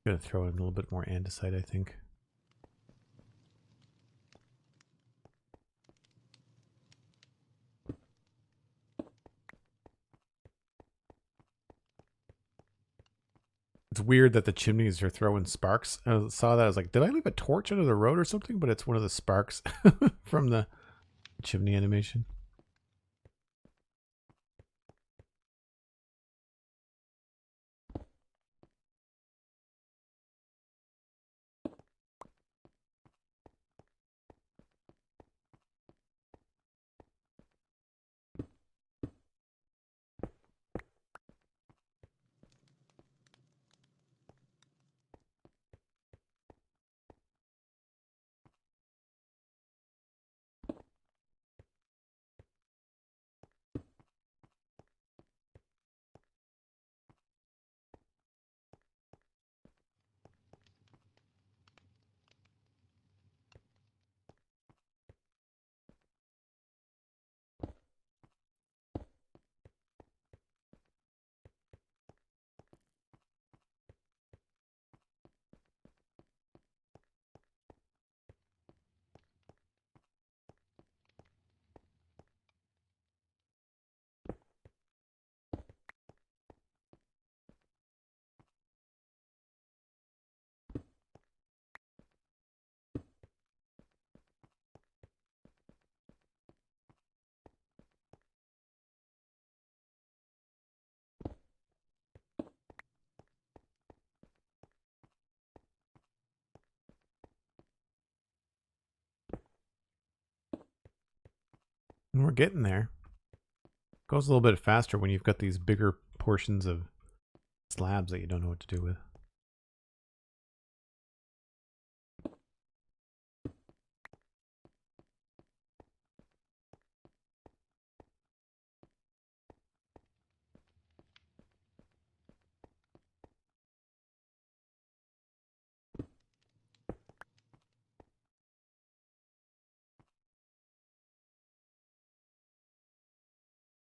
Gonna throw in a little bit more andesite, I think. It's weird that the chimneys are throwing sparks. I saw that. I was like, did I leave a torch under the road or something? But it's one of the sparks from the chimney animation. And we're getting there. Goes a little bit faster when you've got these bigger portions of slabs that you don't know what to do with.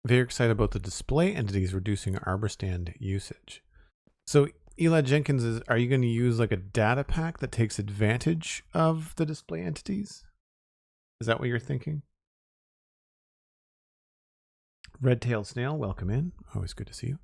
Very excited about the display entities reducing arbor stand usage. So Eli Jenkins, are you going to use like a data pack that takes advantage of the display entities? Is that what you're thinking? Red-tailed snail, welcome in. Always good to see you.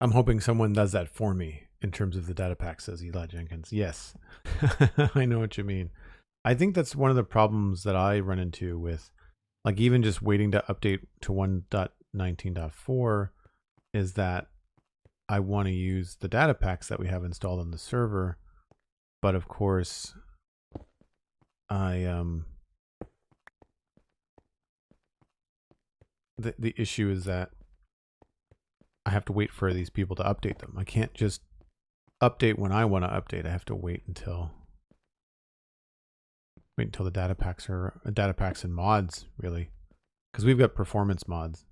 I'm hoping someone does that for me in terms of the data pack, says Eli Jenkins. Yes, I know what you mean. I think that's one of the problems that I run into with, like, even just waiting to update to 1.19.4 is that I want to use the data packs that we have installed on the server. But of course, the issue is that I have to wait for these people to update them. I can't just update when I want to update. I have to wait until the data packs and mods, really, because we've got performance mods.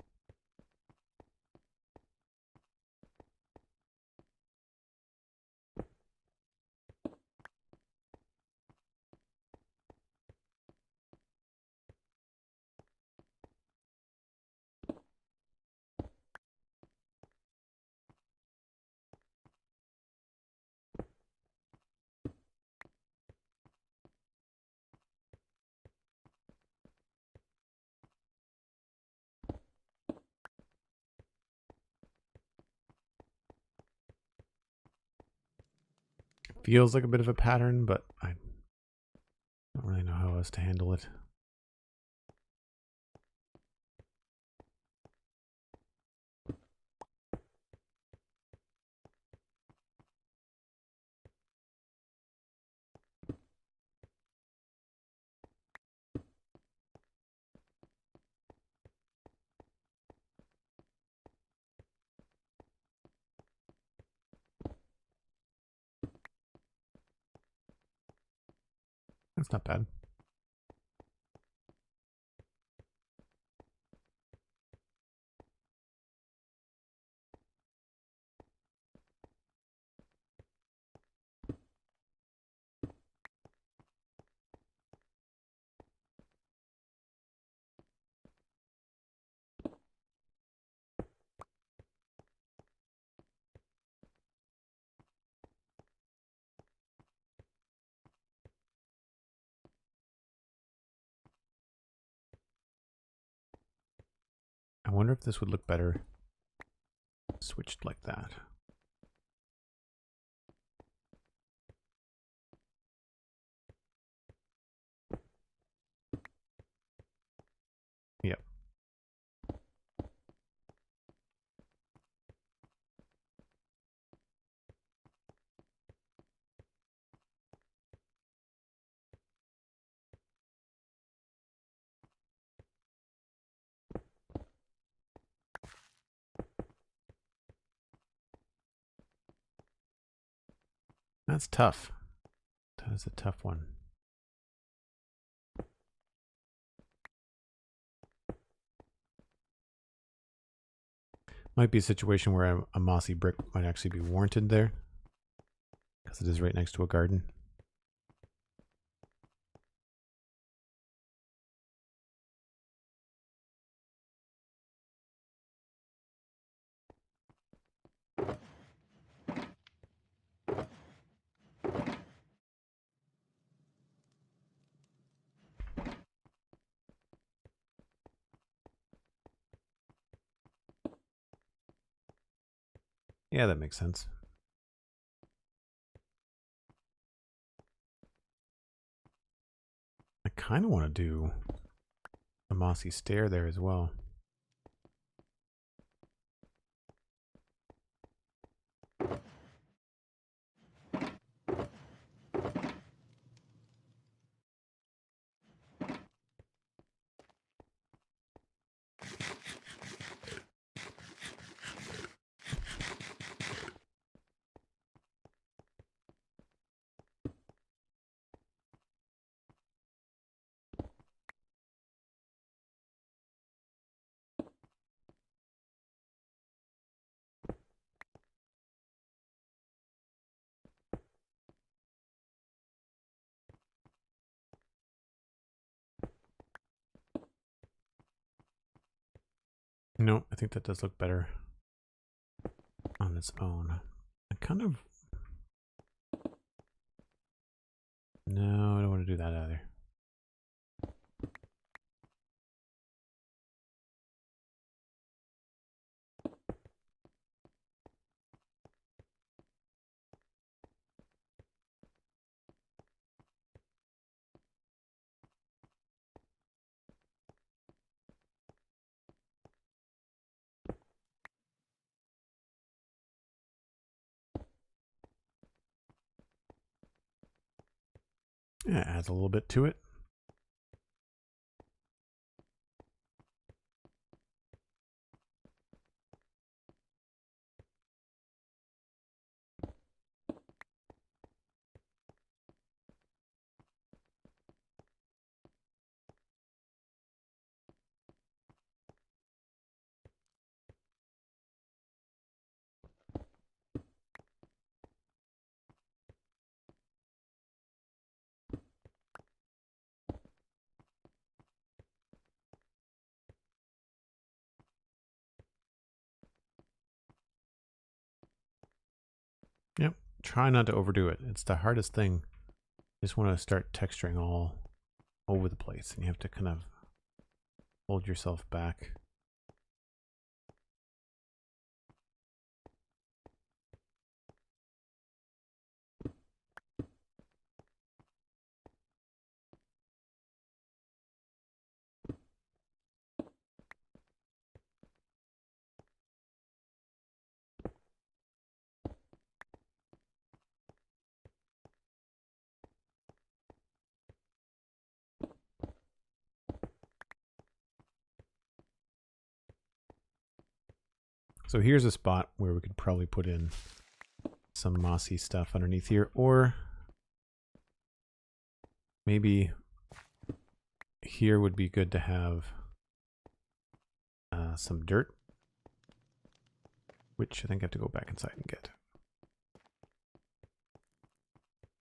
Feels like a bit of a pattern, but I don't really know how else to handle it. That's not bad. I wonder if this would look better switched like that. Yep. That's tough. That is a tough one. Might be a situation where a mossy brick might actually be warranted there, because it is right next to a garden. Yeah, that makes sense. I kind of want to do a mossy stair there as well. No, I think that does look better on its own. I kind of... No, I don't want to do that either. Yeah, it adds a little bit to it. Yep. Try not to overdo it. It's the hardest thing. You just want to start texturing all over the place, and you have to kind of hold yourself back. So here's a spot where we could probably put in some mossy stuff underneath here, or maybe here would be good to have some dirt, which I think I have to go back inside and get.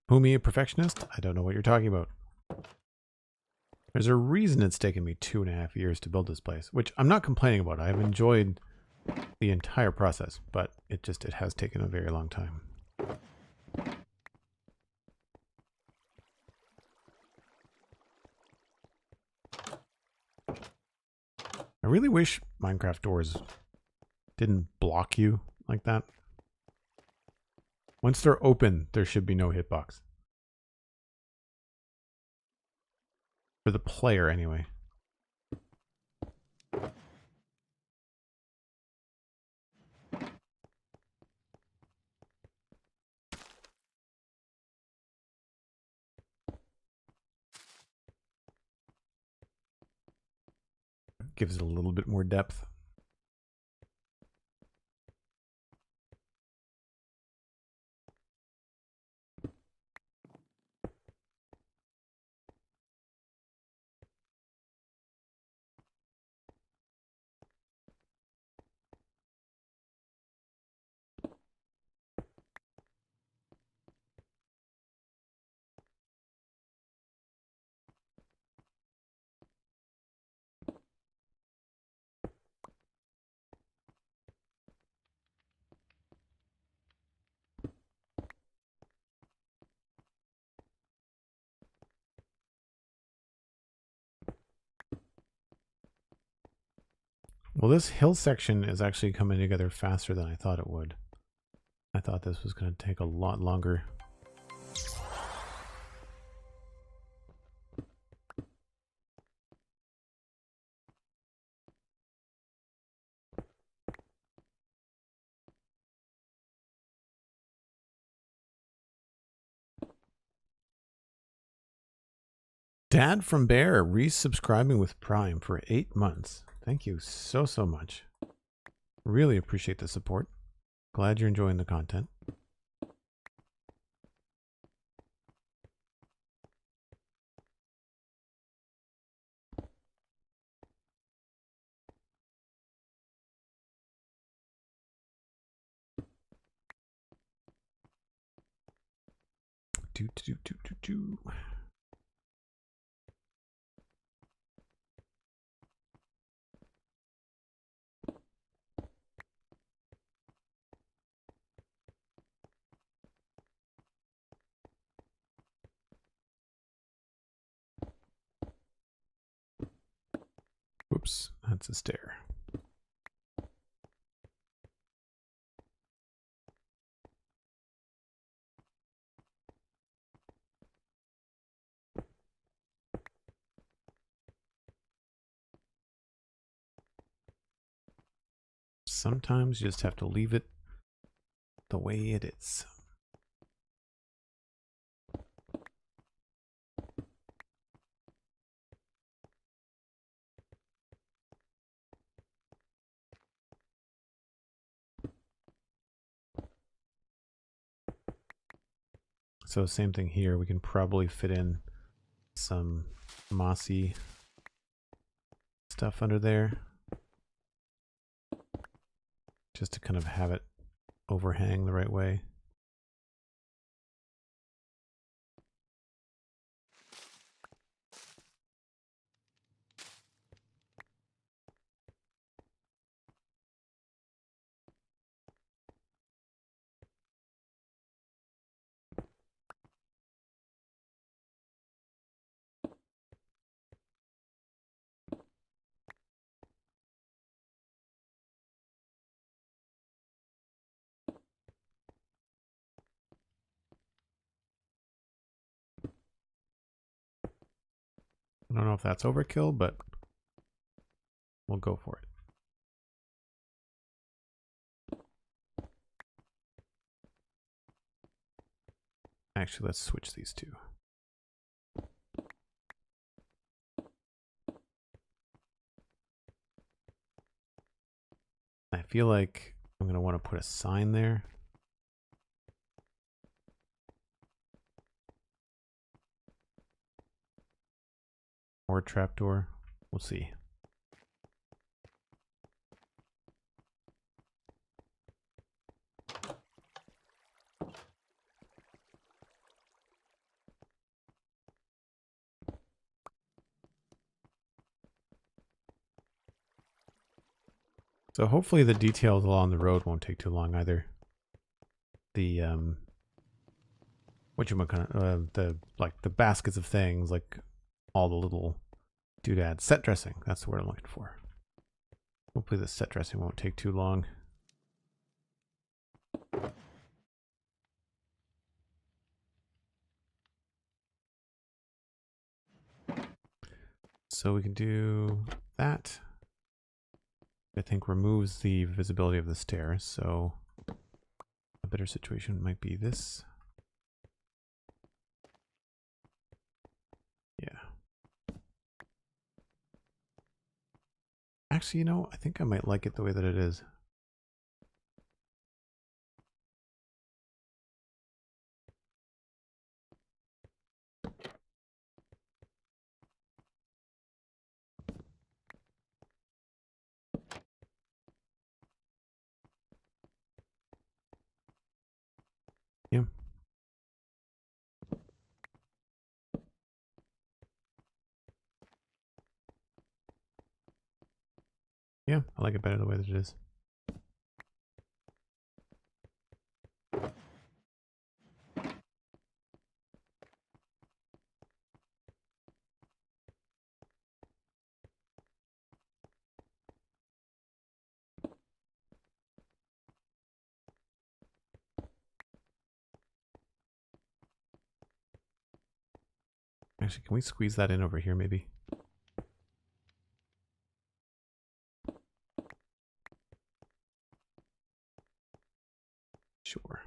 Who, me, a perfectionist? I don't know what you're talking about. There's a reason it's taken me 2.5 years to build this place, which I'm not complaining about. I've enjoyed the entire process, but it has taken a very long time. I really wish Minecraft doors didn't block you like that. Once they're open, there should be no hitbox. For the player, anyway. Gives it a little bit more depth. Well, this hill section is actually coming together faster than I thought it would. I thought this was going to take a lot longer. Dad from Bear resubscribing with Prime for 8 months. Thank you so much. Really appreciate the support. Glad you're enjoying the content. Do. Whoops, that's a stair. Sometimes you just have to leave it the way it is. So same thing here. We can probably fit in some mossy stuff under there, just to kind of have it overhang the right way. I don't know if that's overkill, but we'll go for it. Actually, let's switch these two. I feel like I'm going to want to put a sign there. Or a trapdoor. We'll see. So hopefully the details along the road won't take too long either. The the baskets of things, like all the little doodads. Set dressing, that's the word I'm looking for. Hopefully the set dressing won't take too long. So we can do that. I think removes the visibility of the stairs, so a better situation might be this. Yeah. Actually, you know, I think I might like it the way that it is. Yeah. Yeah, I like it better the way that it is. Actually, can we squeeze that in over here maybe? Sure.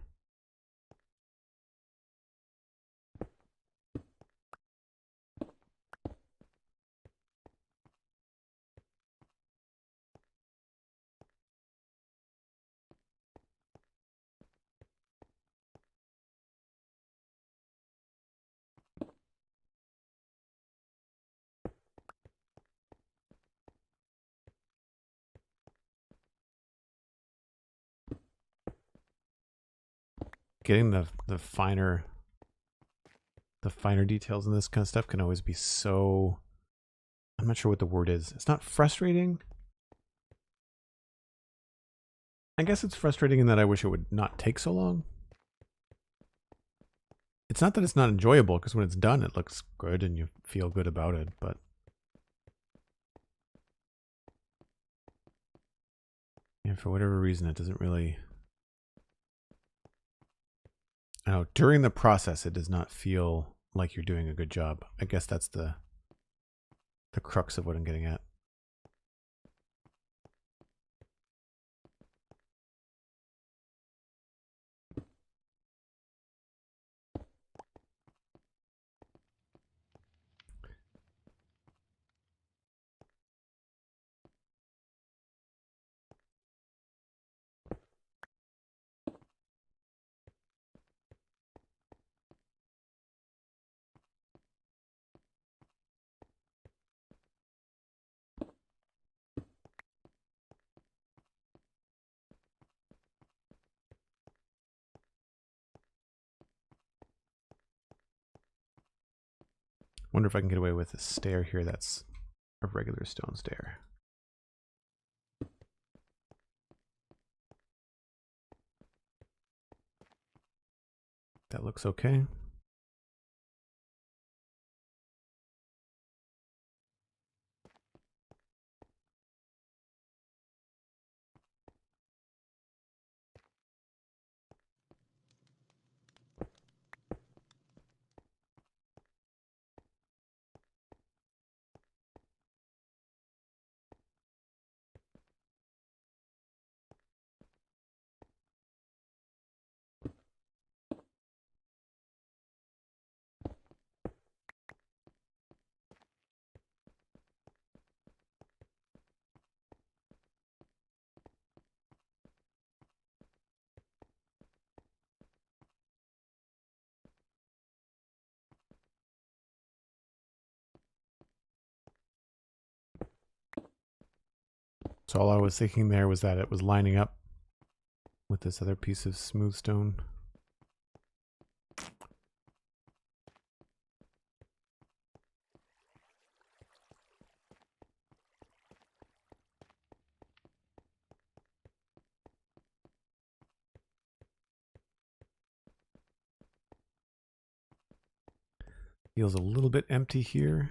Getting the finer details in this kind of stuff can always be so, I'm not sure what the word is. It's not frustrating. I guess it's frustrating in that I wish it would not take so long. It's not that it's not enjoyable, because when it's done it looks good and you feel good about it, but yeah, for whatever reason it doesn't really, I don't know, during the process it does not feel like you're doing a good job. I guess that's the crux of what I'm getting at. Wonder if I can get away with a stair here that's a regular stone stair. That looks okay. So all I was thinking there was that it was lining up with this other piece of smooth stone. Feels a little bit empty here.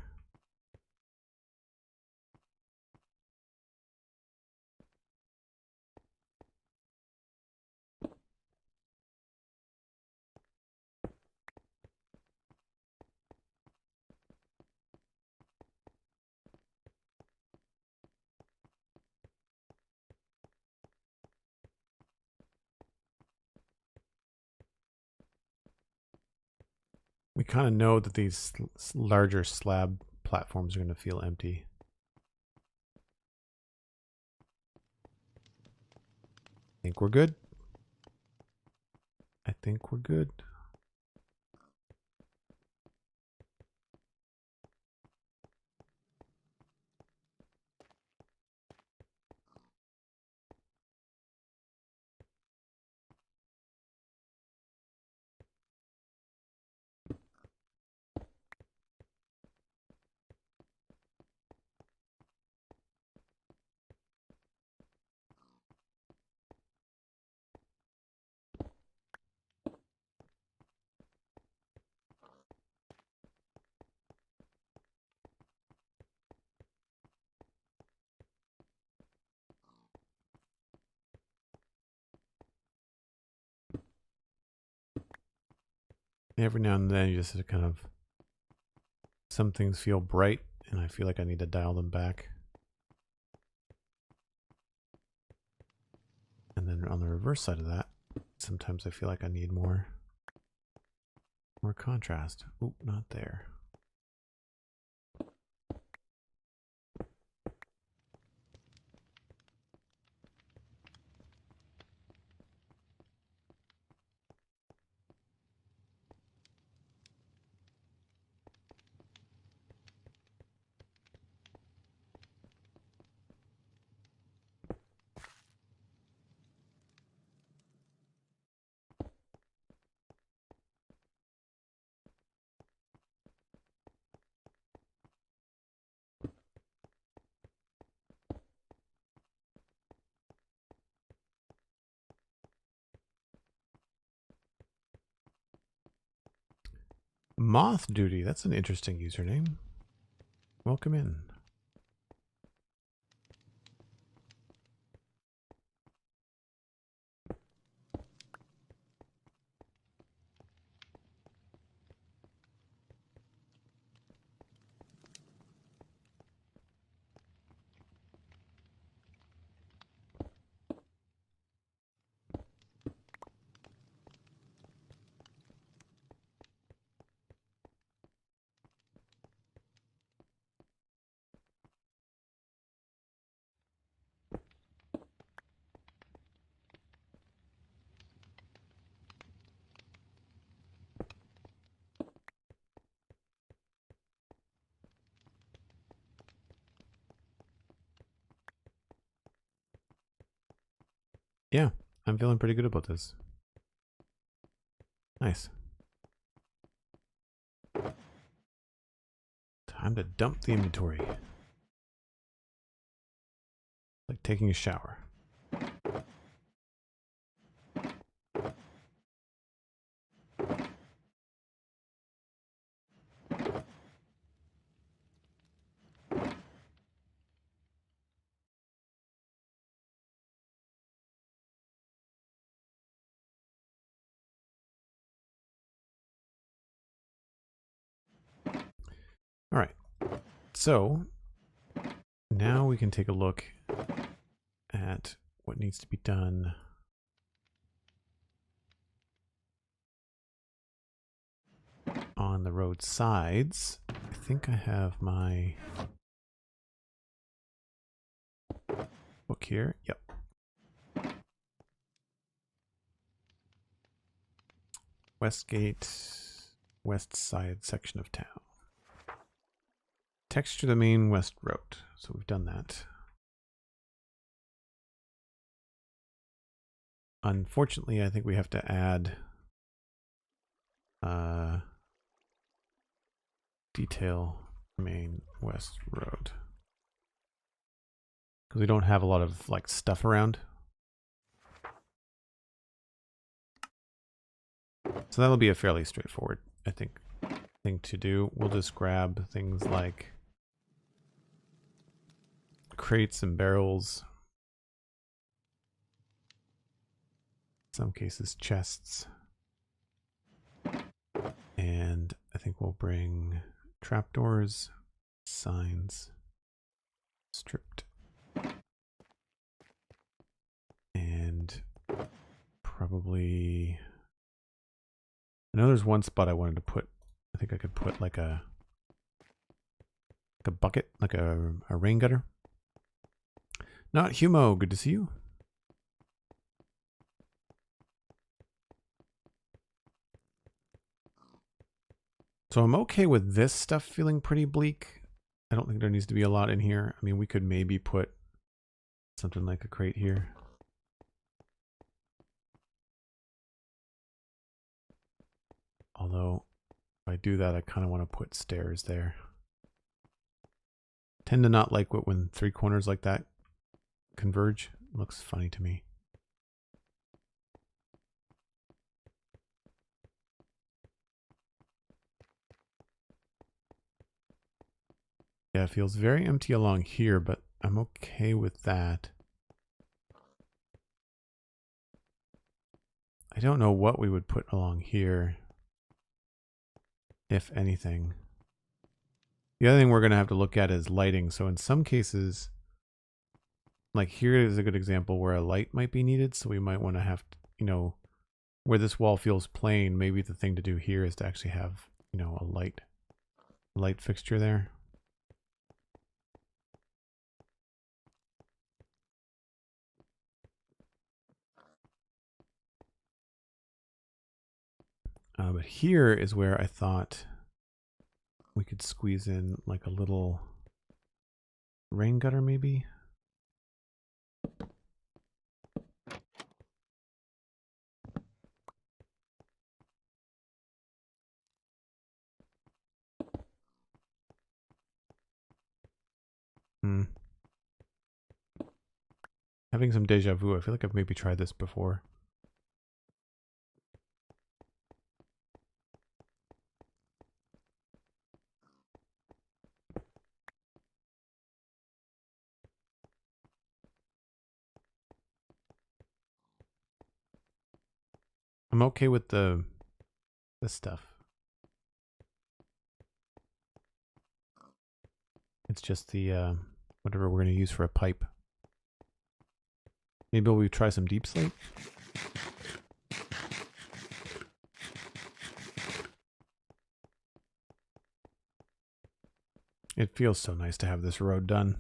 We kind of know that these larger slab platforms are going to feel empty. I think we're good. I think we're good. Every now and then you just kind of Some things feel bright, and I feel like I need to dial them back. And then on the reverse side of that, sometimes I feel like I need more contrast. Oop, not there. Moth Duty, that's an interesting username. Welcome in. Yeah, I'm feeling pretty good about this. Nice. Time to dump the inventory. Like taking a shower. All right, so now we can take a look at what needs to be done on the road sides. I think I have my book here. Yep. Westgate, west side section of town. Texture the main west road. So we've done that. Unfortunately, I think we have to add detail main west road. Because we don't have a lot of like stuff around. So that'll be a fairly straightforward, I think, thing to do. We'll just grab things like crates and barrels. In some cases, chests. And I think we'll bring trapdoors, signs, stripped. And probably... I know there's one spot I wanted to put, I think I could put like a bucket, like a rain gutter. Not Humo, good to see you. So I'm okay with this stuff feeling pretty bleak. I don't think there needs to be a lot in here. I mean, we could maybe put something like a crate here. Although, if I do that, I kind of want to put stairs there. Tend to not like when three corners like that converge. It looks funny to me. Yeah, it feels very empty along here, but I'm okay with that. I don't know what we would put along here, if anything. The other thing we're going to have to look at is lighting. So in some cases, like here is a good example where a light might be needed. So we might want to have, you know, where this wall feels plain, maybe the thing to do here is to actually have, you know, a light fixture there. But here is where I thought we could squeeze in like a little rain gutter maybe. Having some deja vu. I feel like I've maybe tried this before. I'm okay with this stuff. It's just the whatever we're going to use for a pipe. Maybe we'll try some deep slate. It feels so nice to have this road done.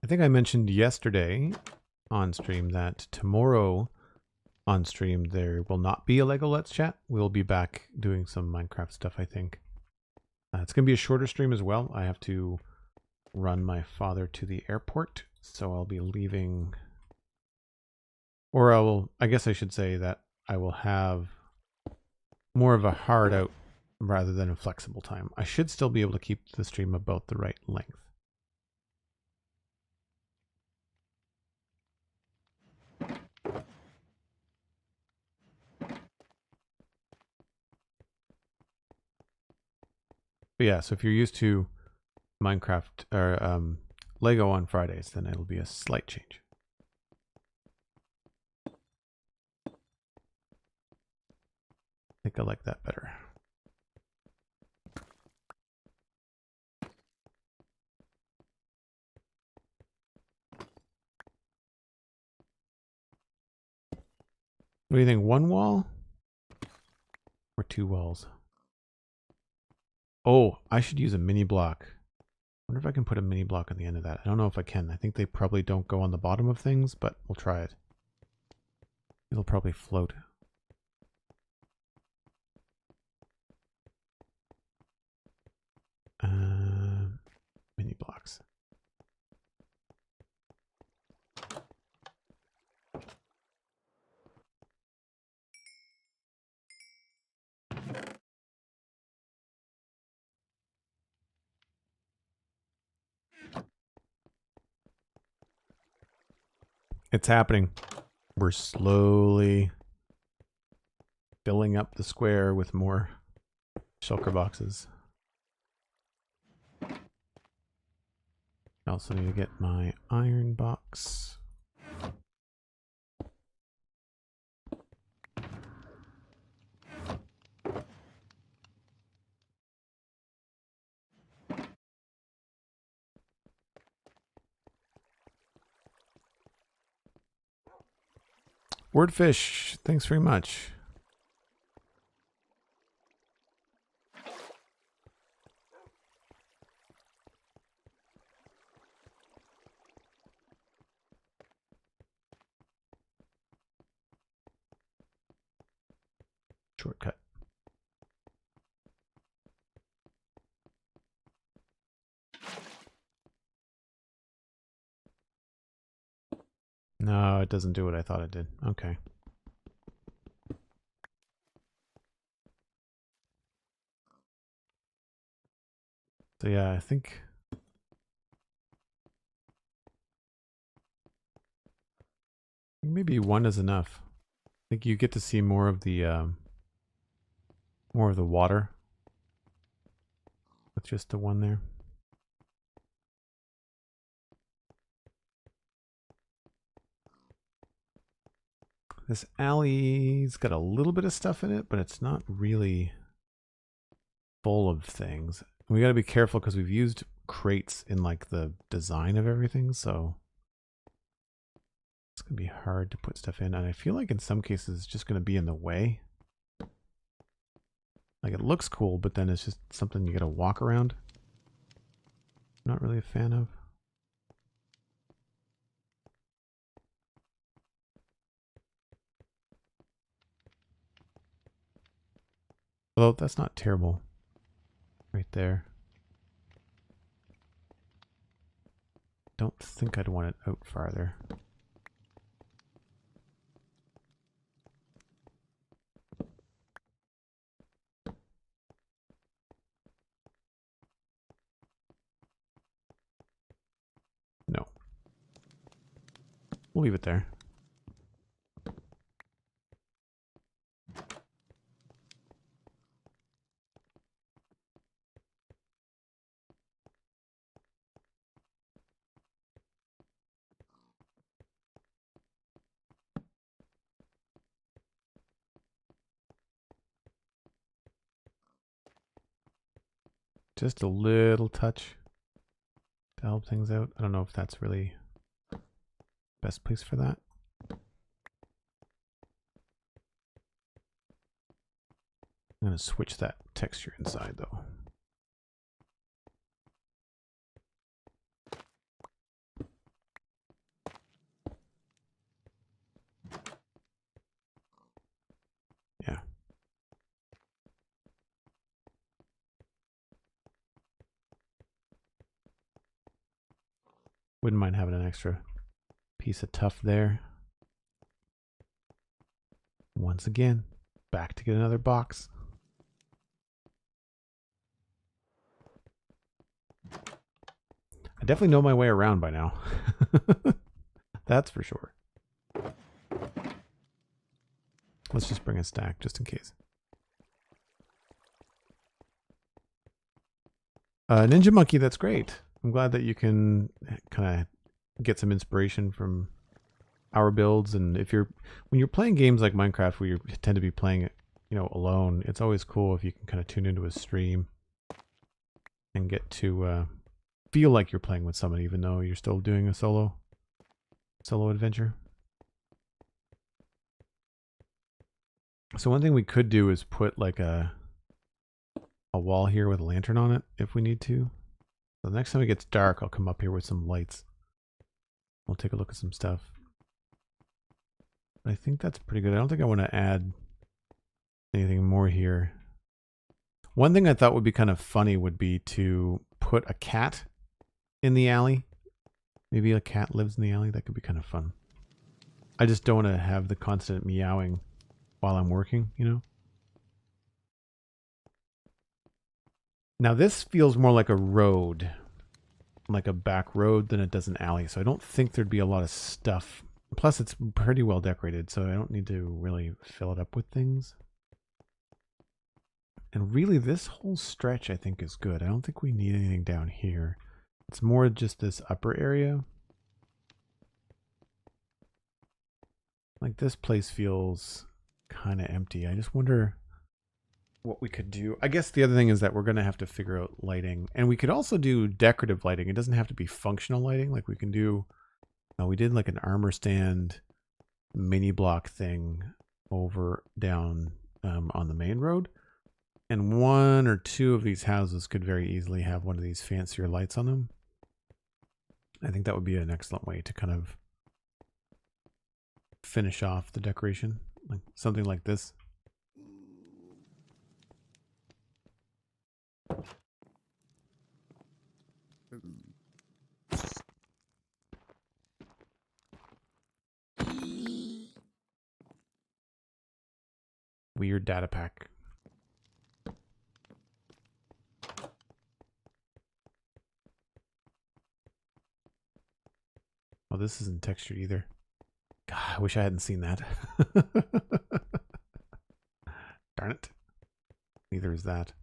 I think I mentioned yesterday on stream that tomorrow on stream there will not be a LEGO Let's Chat. We'll be back doing some Minecraft stuff, I think. It's going to be a shorter stream as well. I have to run my father to the airport, so I'll be leaving. Or I guess I should say that I will have more of a hard out rather than a flexible time. I should still be able to keep the stream about the right length. But yeah, so if you're used to Minecraft or Lego on Fridays, then it'll be a slight change. I think I like that better. What do you think? One wall or two walls? Oh, I should use a mini block. I wonder if I can put a mini block on the end of that. I don't know if I can. I think they probably don't go on the bottom of things, but we'll try it. It'll probably float. Mini blocks. It's happening. We're slowly filling up the square with more shulker boxes. I also need to get my iron box. Wordfish, thanks very much. Shortcut. No, it doesn't do what I thought it did. Okay. So yeah, I think maybe one is enough. I think you get to see more of the water with just the one there. This alley's got a little bit of stuff in it, but it's not really full of things. We got to be careful because we've used crates in like the design of everything, so it's gonna be hard to put stuff in. And I feel like in some cases it's just gonna be in the way. Like it looks cool, but then it's just something you got to walk around. Not really a fan of. Although that's not terrible. Right there. Don't think I'd want it out farther. No. We'll leave it there. Just a little touch to help things out. I don't know if that's really the best place for that. I'm going to switch that texture inside though. Yeah. Wouldn't mind having an extra piece of tuff there. Once again, back to get another box. I definitely know my way around by now. That's for sure. Let's just bring a stack just in case. Ninja Monkey, that's great. I'm glad that you can kind of get some inspiration from our builds. And when you're playing games like Minecraft where you tend to be playing it, alone, it's always cool if you can kind of tune into a stream and get to feel like you're playing with someone, even though you're still doing a solo adventure. So one thing we could do is put like a wall here with a lantern on it if we need to. So the next time it gets dark, I'll come up here with some lights. We'll take a look at some stuff. But I think that's pretty good. I don't think I want to add anything more here. One thing I thought would be kind of funny would be to put a cat in the alley. Maybe a cat lives in the alley. That could be kind of fun. I just don't want to have the constant meowing while I'm working, Now this feels more like a road, like a back road, than it does an alley. So I don't think there'd be a lot of stuff. Plus it's pretty well decorated, so I don't need to really fill it up with things. And really this whole stretch I think is good. I don't think we need anything down here. It's more just this upper area. Like this place feels kind of empty. I just wonder what we could do. I guess the other thing is that we're going to have to figure out lighting. And we could also do decorative lighting. It doesn't have to be functional lighting. Like we can do, we did like an armor stand mini block thing over down on the main road. And one or two of these houses could very easily have one of these fancier lights on them. I think that would be an excellent way to kind of finish off the decoration. Like something like this. Weird data pack. Oh, this isn't textured either. God, I wish I hadn't seen that. Darn it. Neither is that.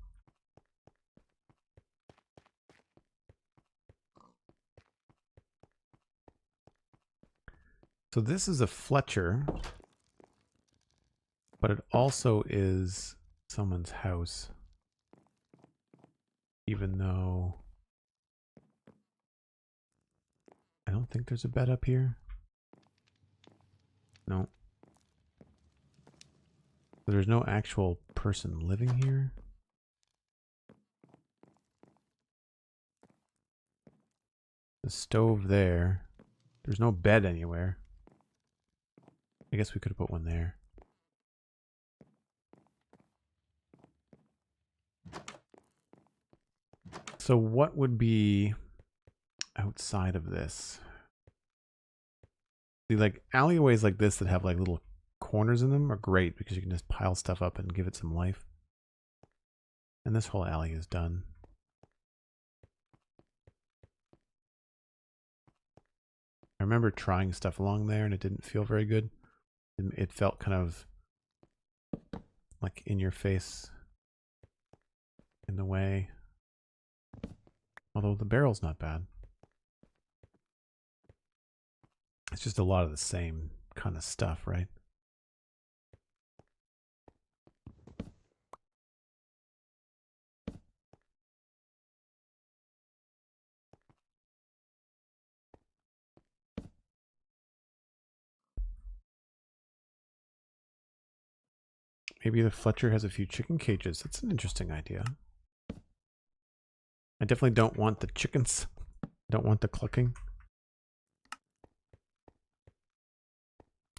So this is a Fletcher, but it also is someone's house. Even though I don't think there's a bed up here. No. There's no actual person living here. The stove there. There's no bed anywhere. I guess we could have put one there. So what would be outside of this? See, like alleyways like this that have like little corners in them are great because you can just pile stuff up and give it some life. And this whole alley is done. I remember trying stuff along there and it didn't feel very good. It felt kind of like in your face in the way. Although the barrel's not bad. It's just a lot of the same kind of stuff, right? Maybe the Fletcher has a few chicken cages. That's an interesting idea. I definitely don't want the chickens. I don't want the clucking.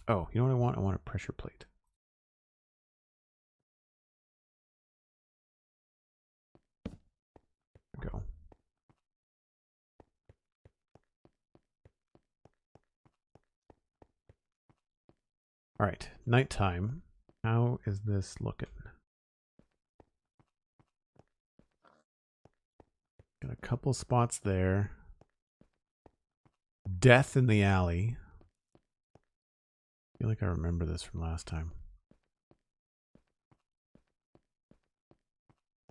Oh, you know what I want? I want a pressure plate. There we go. All right, nighttime. How is this looking? Got a couple spots there. Death in the alley. I feel like I remember this from last time.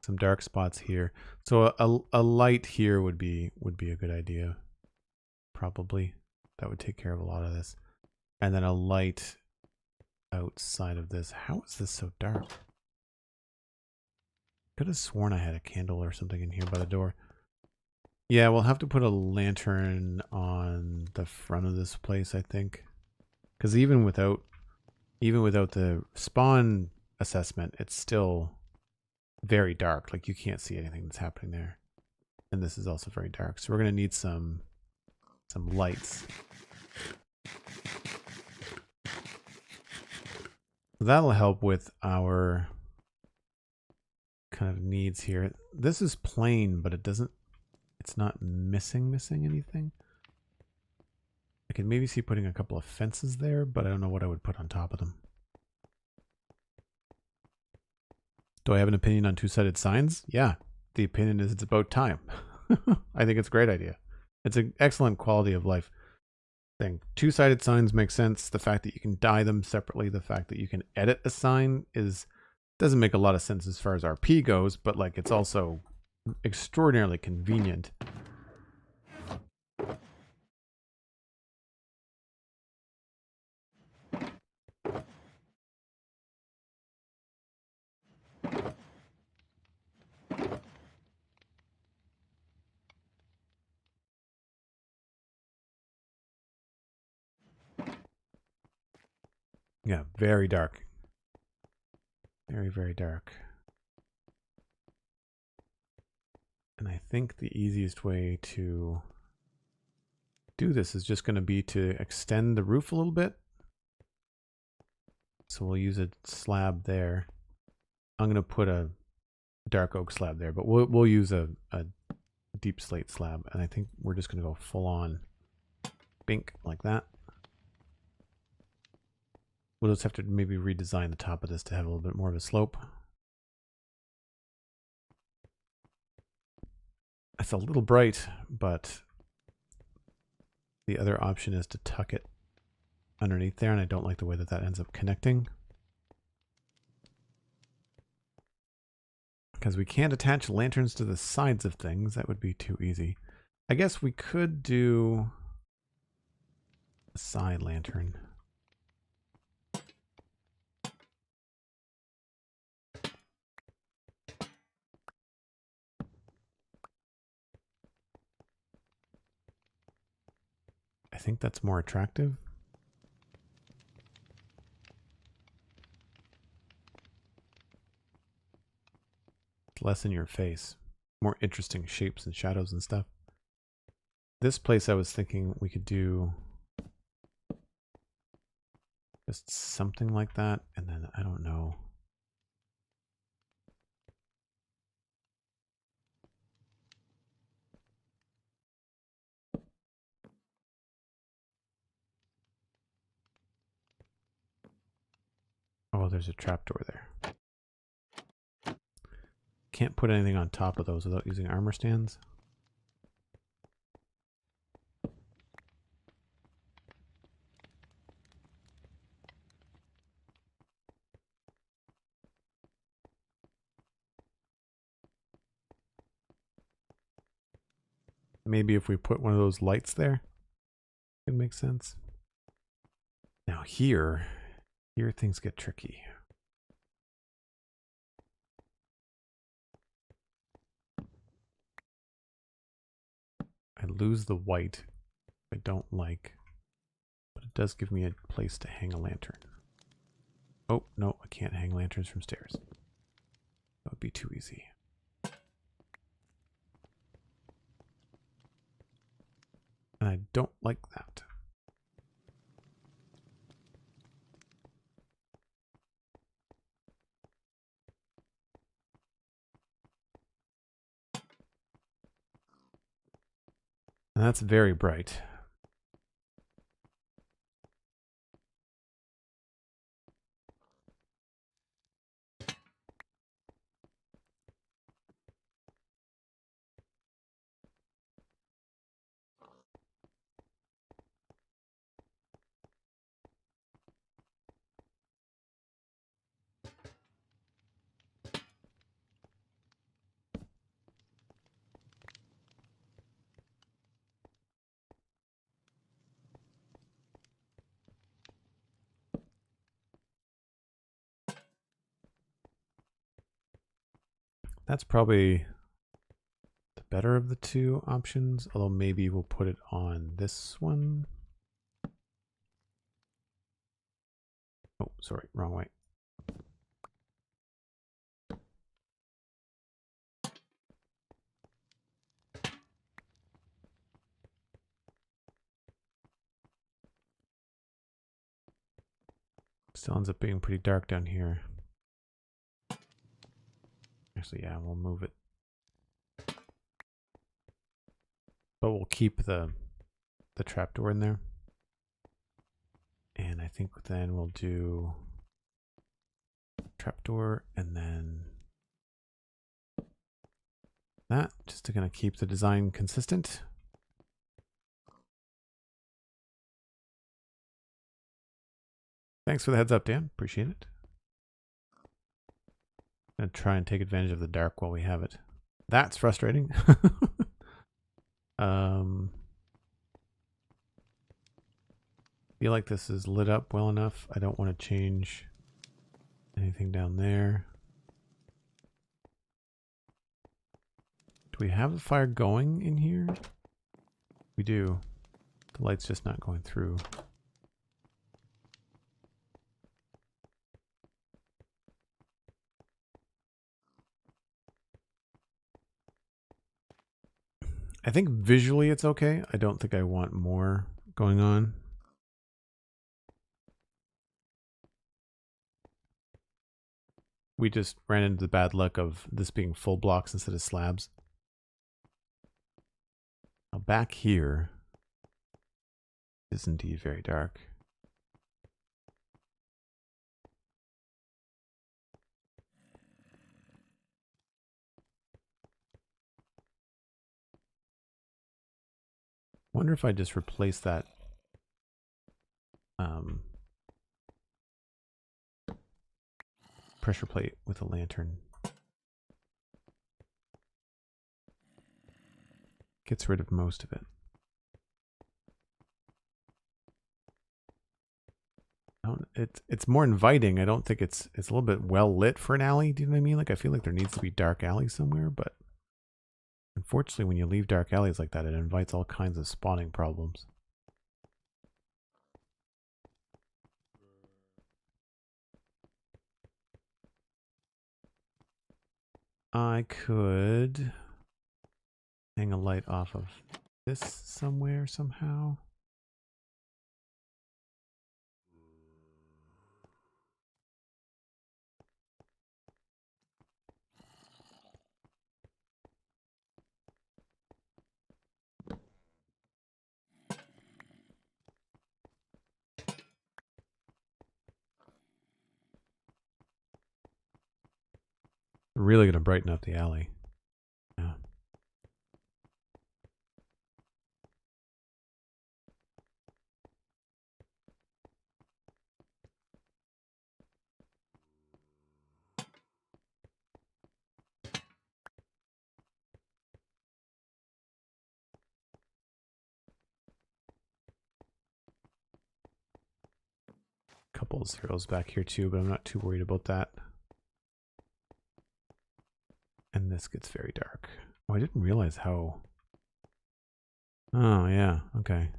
Some dark spots here. So a light here would be a good idea. Probably. That would take care of a lot of this. And then a light outside of this. How is this so dark? Could have sworn I had a candle or something in here by the door. Yeah, we'll have to put a lantern on the front of this place, I think. Because even without the spawn assessment, it's still very dark. Like you can't see anything that's happening there. And this is also very dark. So we're gonna need some lights. That'll help with our kind of needs here. This is plain, but it's not missing anything. I can maybe see putting a couple of fences there, but I don't know what I would put on top of them. Do I have an opinion on two-sided signs? Yeah, the opinion is it's about time. I think it's a great idea. It's an excellent quality of life thing. Two-sided signs make sense. The fact that you can dye them separately, the fact that you can edit a sign doesn't make a lot of sense as far as RP goes, but like it's also extraordinarily convenient. Yeah, very dark. Very, very dark. And I think the easiest way to do this is just going to be to extend the roof a little bit. So we'll use a slab there. I'm going to put a dark oak slab there, but we'll use a deep slate slab. And I think we're just going to go full on bink like that. We'll just have to maybe redesign the top of this to have a little bit more of a slope. It's a little bright, but The other option is to tuck it underneath there, and I don't like the way that that ends up connecting. Because we can't attach lanterns to the sides of things. That would be too easy. I guess we could do a side lantern. I think that's more attractive. It's less in your face. More interesting shapes and shadows and stuff. This place I was thinking we could do just something like that, and then I don't know. Oh, there's a trapdoor there. Can't put anything on top of those without using armor stands. Maybe if we put one of those lights there, it makes sense. Now here things get tricky. I lose the white I don't like, but it does give me a place to hang a lantern. Oh, no, I can't hang lanterns from stairs. That would be too easy. And I don't like that. And that's very bright. That's probably the better of the two options, although maybe we'll put it on this one. Oh, sorry, wrong way. Still ends up being pretty dark down here. Actually, yeah, we'll move it. But we'll keep the trapdoor in there. And I think then we'll do trapdoor and then that, just to kind of keep the design consistent. Thanks for the heads up, Dan. Appreciate it. I'm going to try and take advantage of the dark while we have it. That's frustrating. Feel like this is lit up well enough. I don't want to change anything down there. Do we have the fire going in here? We do. The light's just not going through. I think visually it's okay. I don't think I want more going on. We just ran into the bad luck of this being full blocks instead of slabs. Now back here is indeed very dark. Wonder if I just replace that pressure plate with a lantern. Gets rid of most of it. It's more inviting. I don't think it's a little bit well lit for an alley. Do you know what I mean? Like I feel like there needs to be dark alley somewhere, but unfortunately when you leave dark alleys like that, it invites all kinds of spawning problems. I could hang a light off of this somewhere somehow. Really going to brighten up the alley. Yeah. Couple of zeros back here too, but I'm not too worried about that. And this gets very dark. Oh, I didn't realize how... Oh, yeah, okay.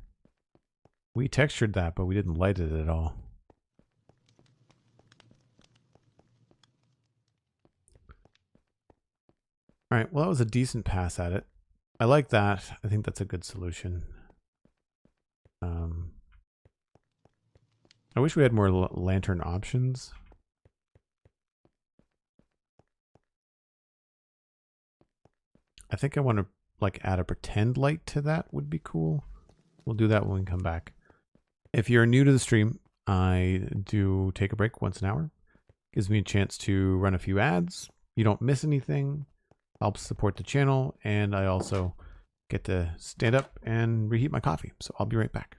We textured that, but we didn't light it at all. Alright, well that was a decent pass at it. I like that. I think that's a good solution. I wish we had more lantern options. I think I want to like add a pretend light to that would be cool. We'll do that when we come back. If you're new to the stream, I do take a break once an hour. Gives me a chance to run a few ads. You don't miss anything. Helps support the channel, and I also get to stand up and reheat my coffee. So I'll be right back.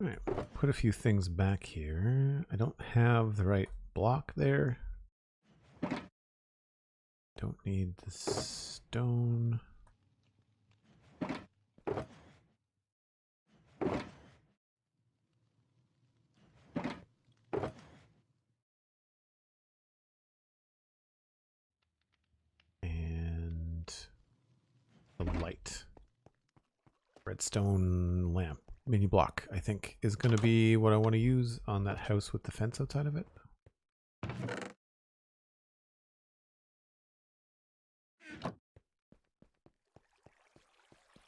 All right, put a few things back here. I don't have the right block there. Don't need the stone. And the light. Redstone lamp. Mini block, I think, is going to be what I want to use on that house with the fence outside of it.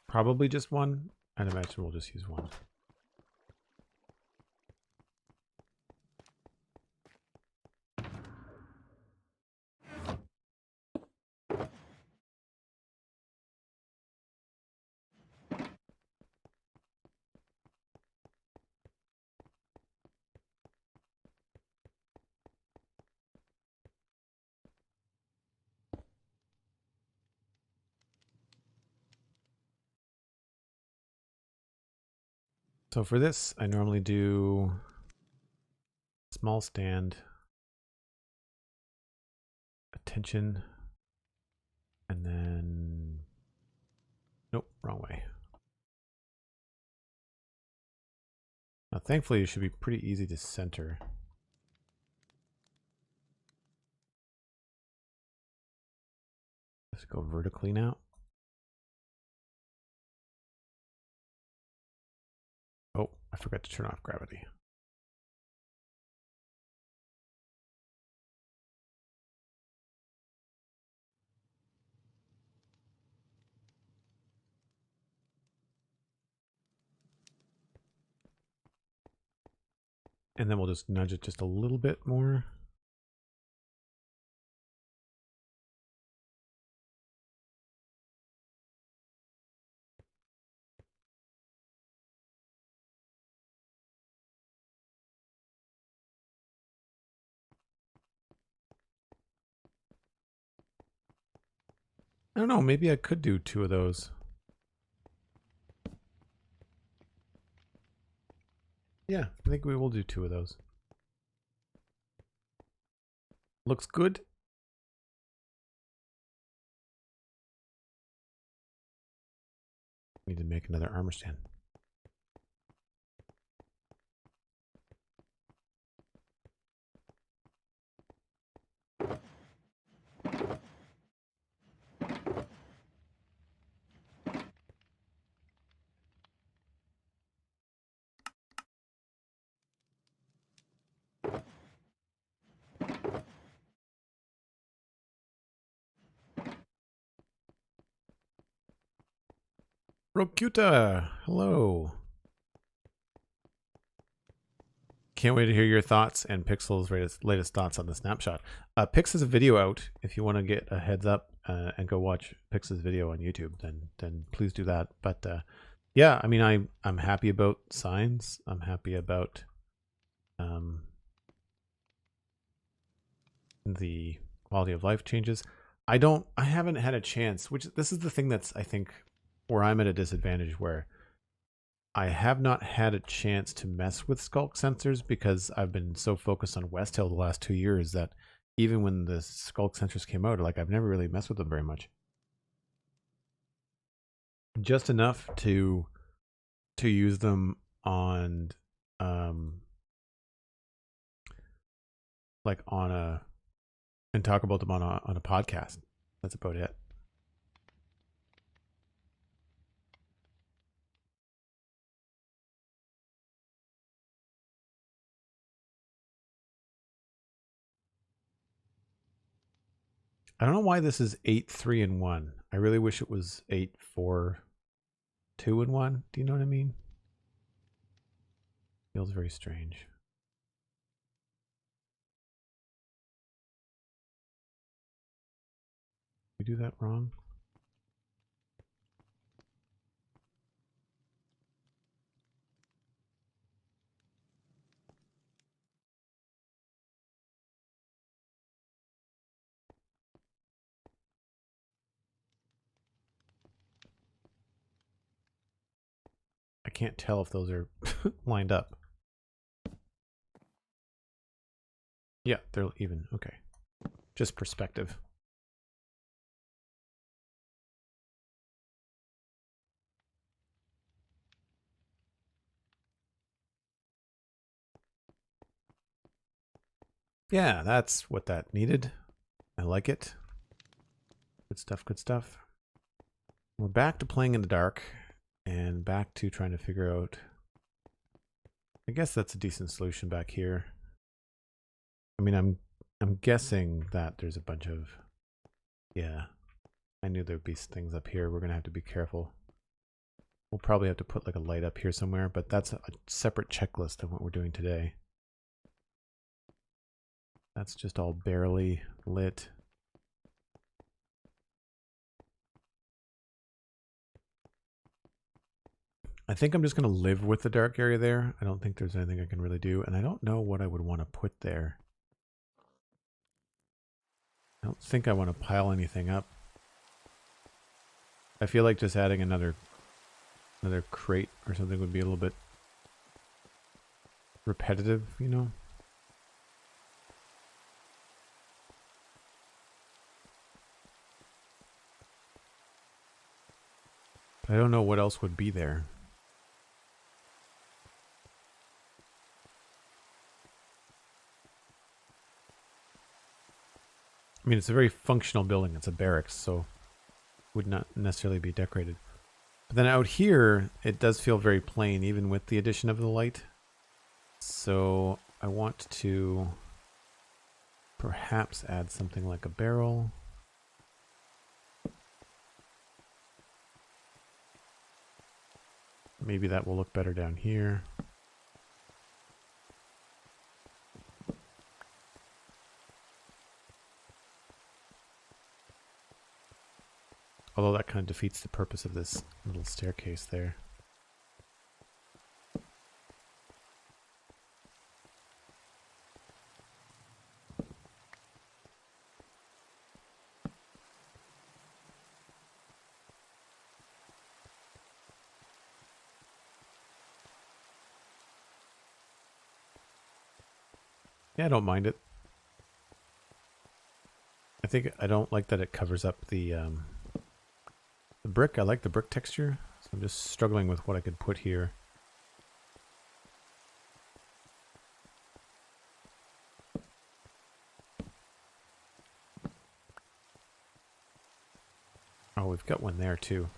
Probably just one. I'd imagine we'll just use one. So for this, I normally do small stand, attention, and then, nope, wrong way. Now thankfully it should be pretty easy to center. Let's go vertically now. Oh, I forgot to turn off gravity. And then we'll just nudge it just a little bit more. I don't know, maybe I could do two of those. Yeah, I think we will do two of those. Looks good. Need to make another armor stand. Rokuta, hello. Can't wait to hear your thoughts and Pixel's latest thoughts on the snapshot. Pix has a video out. If you want to get a heads up and go watch Pix's video on YouTube, then please do that. But yeah, I mean, I'm happy about signs. I'm happy about the quality of life changes. I haven't had a chance, which this is the thing that's, I think, where I'm at a disadvantage, where I have not had a chance to mess with sculk sensors because I've been so focused on Westhill the last 2 years that even when the sculk sensors came out, like I've never really messed with them very much. Just enough to use them on like on a, and talk about them on a podcast. That's about it. I don't know why this is 8, 3, and 1. I really wish it was 8, 4, 2, and 1. Do you know what I mean? Feels very strange. We do that wrong? I can't tell if those are lined up. Yeah, they're even. Okay. Just perspective. Yeah, that's what that needed. I like it. Good stuff, good stuff. We're back to playing in the dark and back to trying to figure out. I guess that's a decent solution back here. I mean, I'm guessing that there's a bunch of, yeah, I knew there'd be things up here. We're going to have to be careful. We'll probably have to put like a light up here somewhere, but that's a separate checklist of what we're doing today. That's just all barely lit. I think I'm just going to live with the dark area there. I don't think there's anything I can really do, and I don't know what I would want to put there. I don't think I want to pile anything up. I feel like just adding another crate or something would be a little bit repetitive, you know? I don't know what else would be there. I mean, it's a very functional building. It's a barracks, so would not necessarily be decorated. But then out here, it does feel very plain, even with the addition of the light. So I want to perhaps add something like a barrel. Maybe that will look better down here. Although that kind of defeats the purpose of this little staircase there. Yeah, I don't mind it. I think I don't like that it covers up the brick. I like the brick texture, so I'm just struggling with what I could put here. Oh, we've got one there too.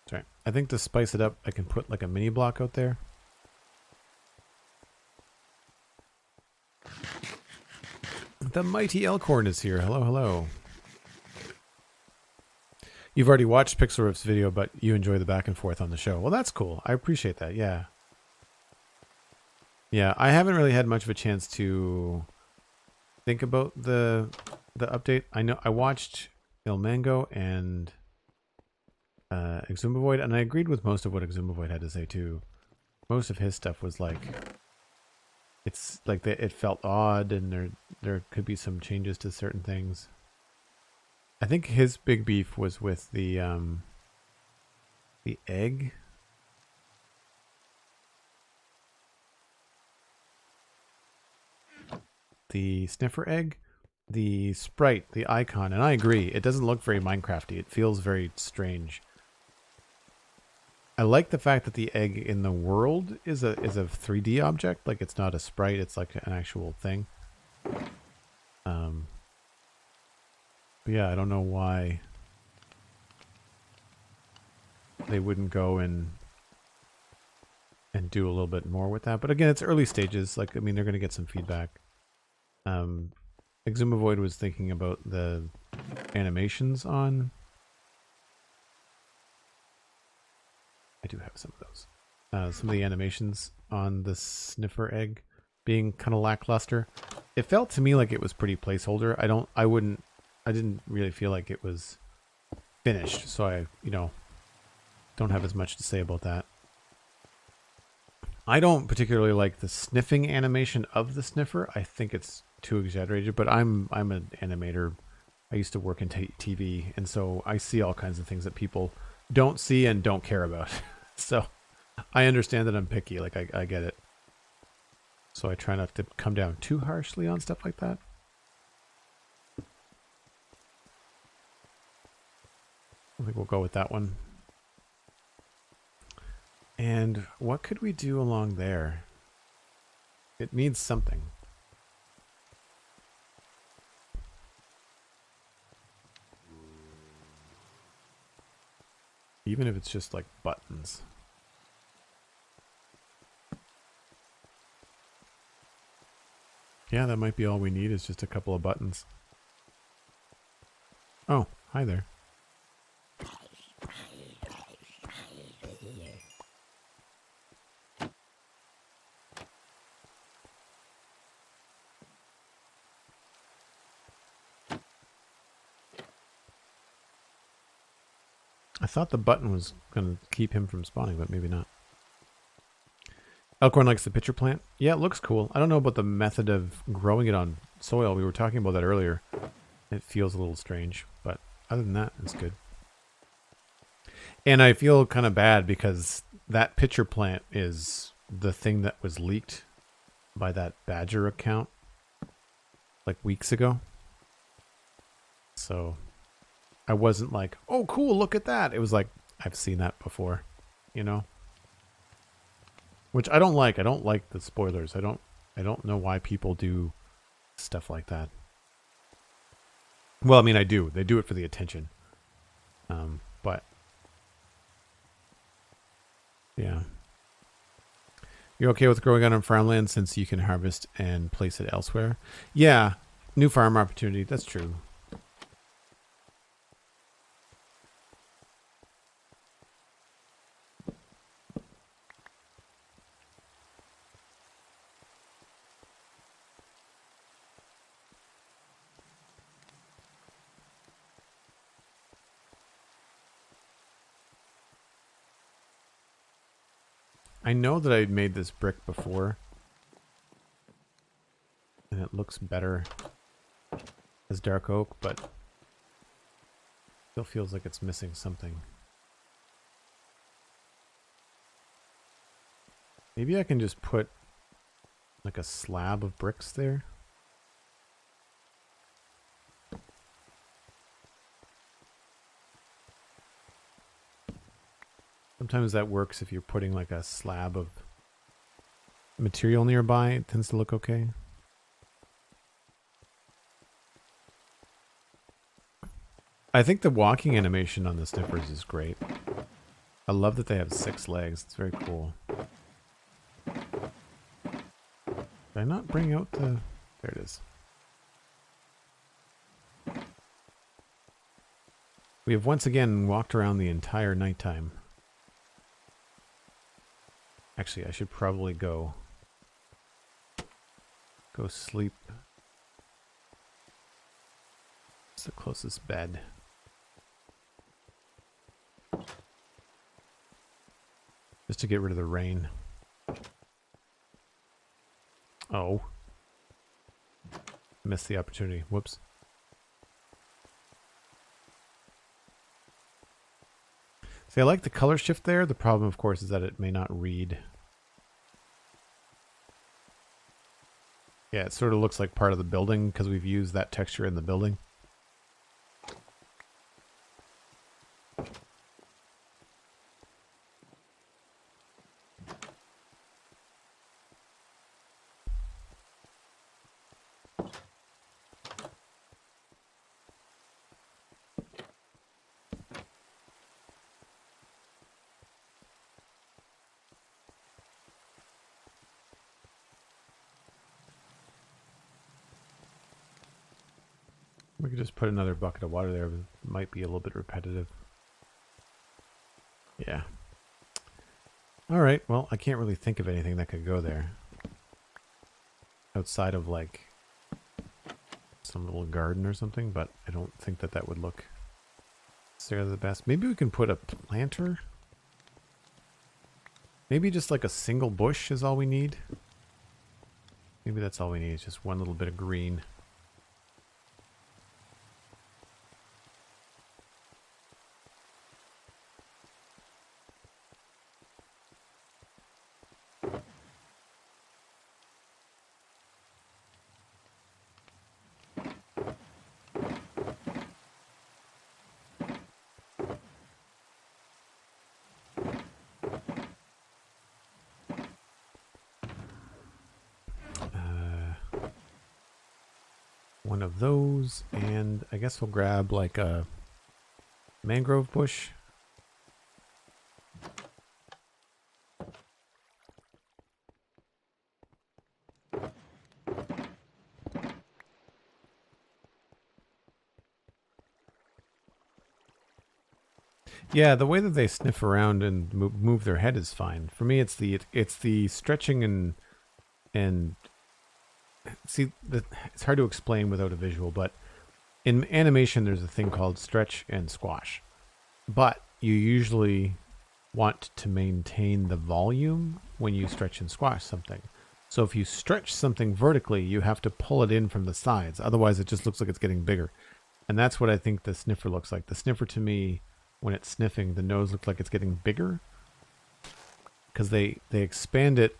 Sorry. I think to spice it up, I can put like a mini block out there. The mighty Elkhorn is here. Hello, hello. You've already watched Pixelriff's video, but you enjoy the back and forth on the show. Well, that's cool. I appreciate that. Yeah. Yeah, I haven't really had much of a chance to think about the update. I know I watched Il Mango and Exumavoid, and I agreed with most of what Exumavoid had to say too. Most of his stuff was like, it's like it felt odd, and there could be some changes to certain things. I think his big beef was with the egg. The sniffer egg, the sprite, the icon, and I agree. It doesn't look very Minecrafty. It feels very strange. I like the fact that the egg in the world is a 3D object. Like, it's not a sprite. It's like an actual thing. But yeah, I don't know why they wouldn't go and do a little bit more with that. But again, it's early stages. Like, I mean, they're going to get some feedback. Exumavoid was thinking about the animations on. I do have some of those. Some of the animations on the sniffer egg being kind of lackluster. It felt to me like it was pretty placeholder. I didn't really feel like it was finished. So I, don't have as much to say about that. I don't particularly like the sniffing animation of the sniffer. I think it's too exaggerated, but I'm an animator. I used to work in TV, and so I see all kinds of things that people don't see and don't care about. So I understand that I'm picky. Like, I get it. So I try not to come down too harshly on stuff like that. I think we'll go with that one. And what could we do along there? It needs something. Even if it's just like buttons. Yeah, that might be all we need, is just a couple of buttons. Oh, hi there. I thought the button was going to keep him from spawning, but maybe not. Elkhorn likes the pitcher plant. Yeah, it looks cool. I don't know about the method of growing it on soil. We were talking about that earlier. It feels a little strange, but other than that, it's good. And I feel kind of bad because that pitcher plant is the thing that was leaked by that Badger account like weeks ago. So I wasn't like, oh, cool, look at that. It was like, I've seen that before, you know? Which I don't like. I don't like the spoilers. I don't know why people do stuff like that. Well, I mean, I do. They do it for the attention. But yeah. You're okay with growing on farmland since you can harvest and place it elsewhere? Yeah. New farm opportunity. That's true. I know that I made this brick before, and it looks better as dark oak, but still feels like it's missing something. Maybe I can just put like a slab of bricks there. Sometimes that works if you're putting like a slab of material nearby. It tends to look okay. I think the walking animation on the sniffers is great. I love that they have 6 legs. It's very cool. Did I not bring out the... There it is. We have once again walked around the entire nighttime. Actually, I should probably go sleep. It's the closest bed. Just to get rid of the rain. Oh. Missed the opportunity. Whoops. See, I like the color shift there. The problem, of course, is that it may not read. Yeah, it sort of looks like part of the building because we've used that texture in the building. We could just put another bucket of water there, but it might be a little bit repetitive. Yeah. Alright, well, I can't really think of anything that could go there. Outside of, like, some little garden or something, but I don't think that that would look necessarily the best. Maybe we can put a planter? Maybe just like a single bush is all we need? Maybe that's all we need, is just one little bit of green. One of those, and I guess we'll grab like a mangrove bush. Yeah, the way that they sniff around and move their head is fine. For me, it's the stretching and see, it's hard to explain without a visual, but in animation, there's a thing called stretch and squash. But you usually want to maintain the volume when you stretch and squash something. So if you stretch something vertically, you have to pull it in from the sides. Otherwise, it just looks like it's getting bigger. And that's what I think the sniffer looks like. The sniffer, to me, when it's sniffing, the nose looks like it's getting bigger because they expand it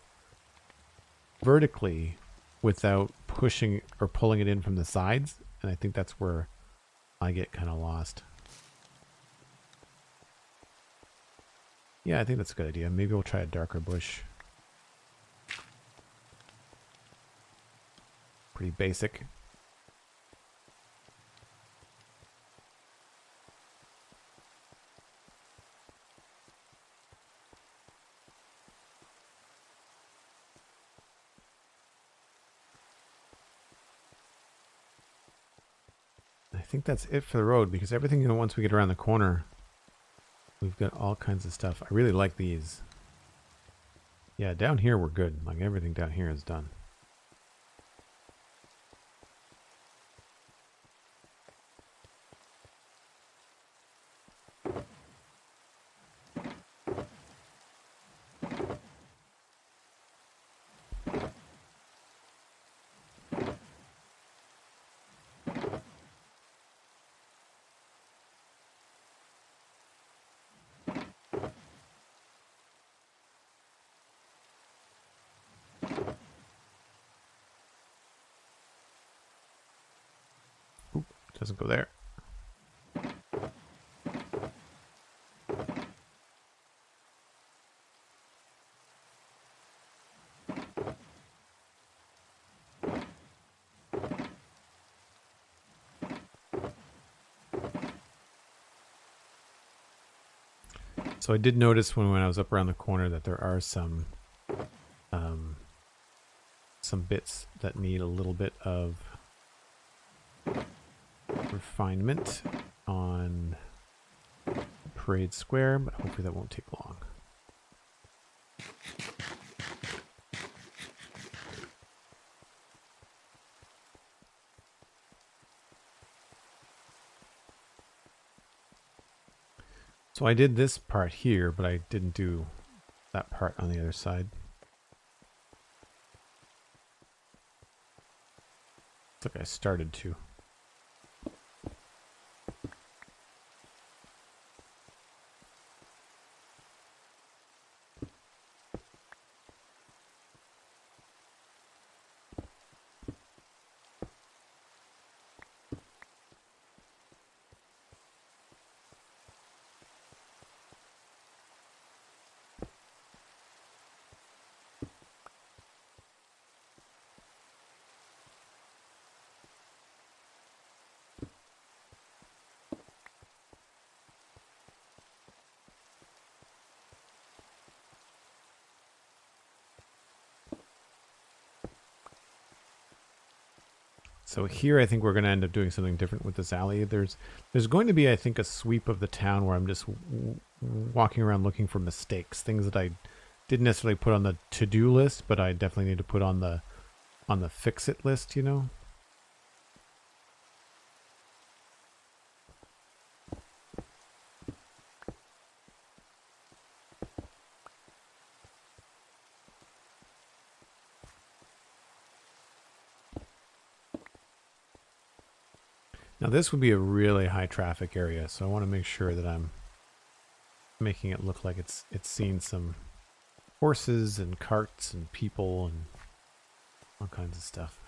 vertically without pushing or pulling it in from the sides. And I think that's where I get kind of lost. Yeah, I think that's a good idea. Maybe we'll try a darker bush. Pretty basic. I think that's it for the road, because everything, once we get around the corner, we've got all kinds of stuff. I really like these. Yeah, down here we're good. Like everything down here is done. Oop, doesn't go there. So I did notice when I was up around the corner that there are some bits that need a little bit of refinement on Parade Square, but hopefully that won't take long. So I did this part here, but I didn't do that part on the other side. Looks like I started to. So here I think we're going to end up doing something different with this alley. There's going to be, I think, a sweep of the town where I'm just walking around looking for mistakes, things that I didn't necessarily put on the to-do list, but I definitely need to put on the fix-it list, you know? Now this would be a really high traffic area, so I want to make sure that I'm making it look like it's seen some horses and carts and people and all kinds of stuff.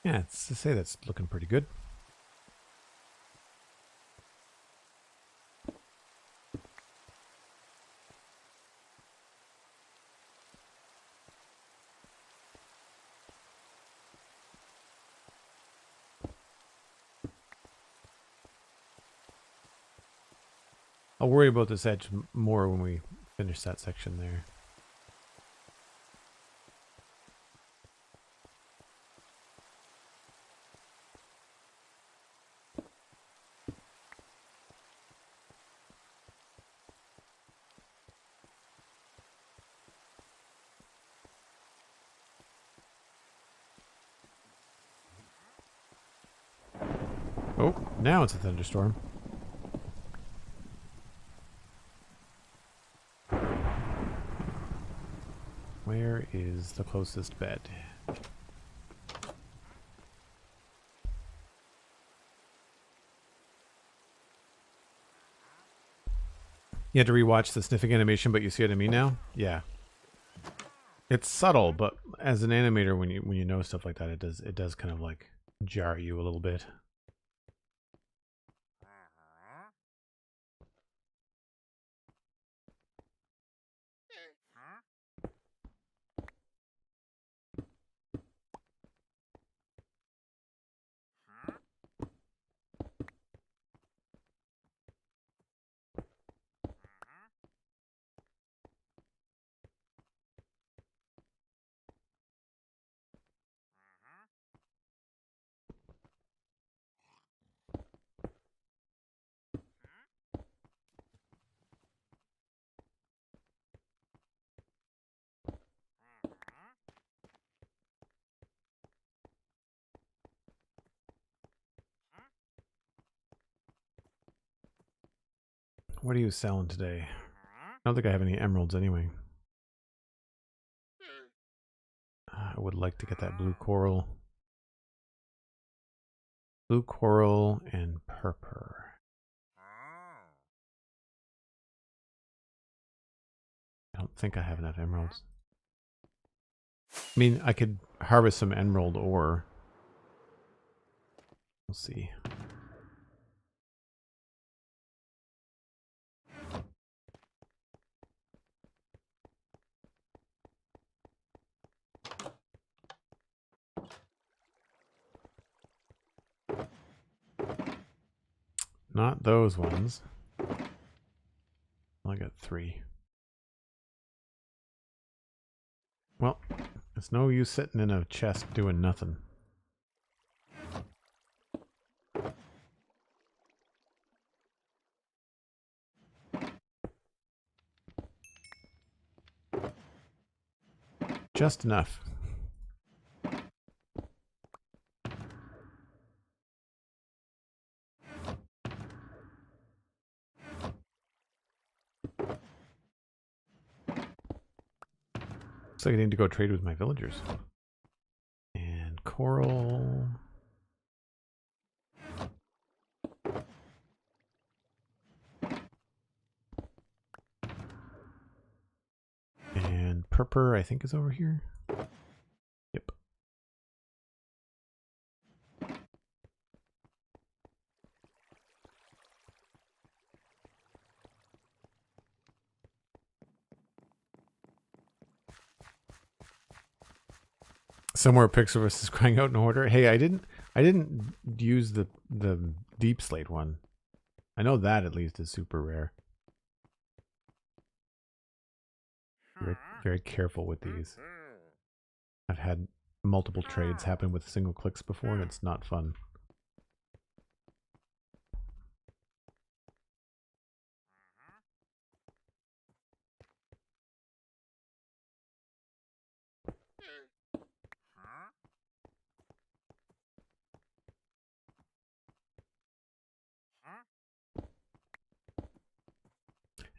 Yeah, it's to say that's looking pretty good. I'll worry about this edge more when we finish that section there. Oh, now it's a thunderstorm. Where is the closest bed? You had to rewatch the sniffing animation, but you see what I mean now? Yeah. It's subtle, but as an animator, when you know stuff like that, it does kind of like jar you a little bit. What are you selling today? I don't think I have any emeralds anyway. I would like to get that blue coral. Blue coral and purple. I don't think I have enough emeralds. I mean, I could harvest some emerald ore. We'll see. Not those ones. I got 3. Well, it's no use sitting in a chest doing nothing. Just enough. Looks like I need to go trade with my villagers. And coral. And purple, I think, is over here. Yep. Somewhere Pixelvis is crying out in order. Hey, I didn't use the deep slate one. I know that at least is super rare. Very, very careful with these. I've had multiple trades happen with single clicks before, and it's not fun.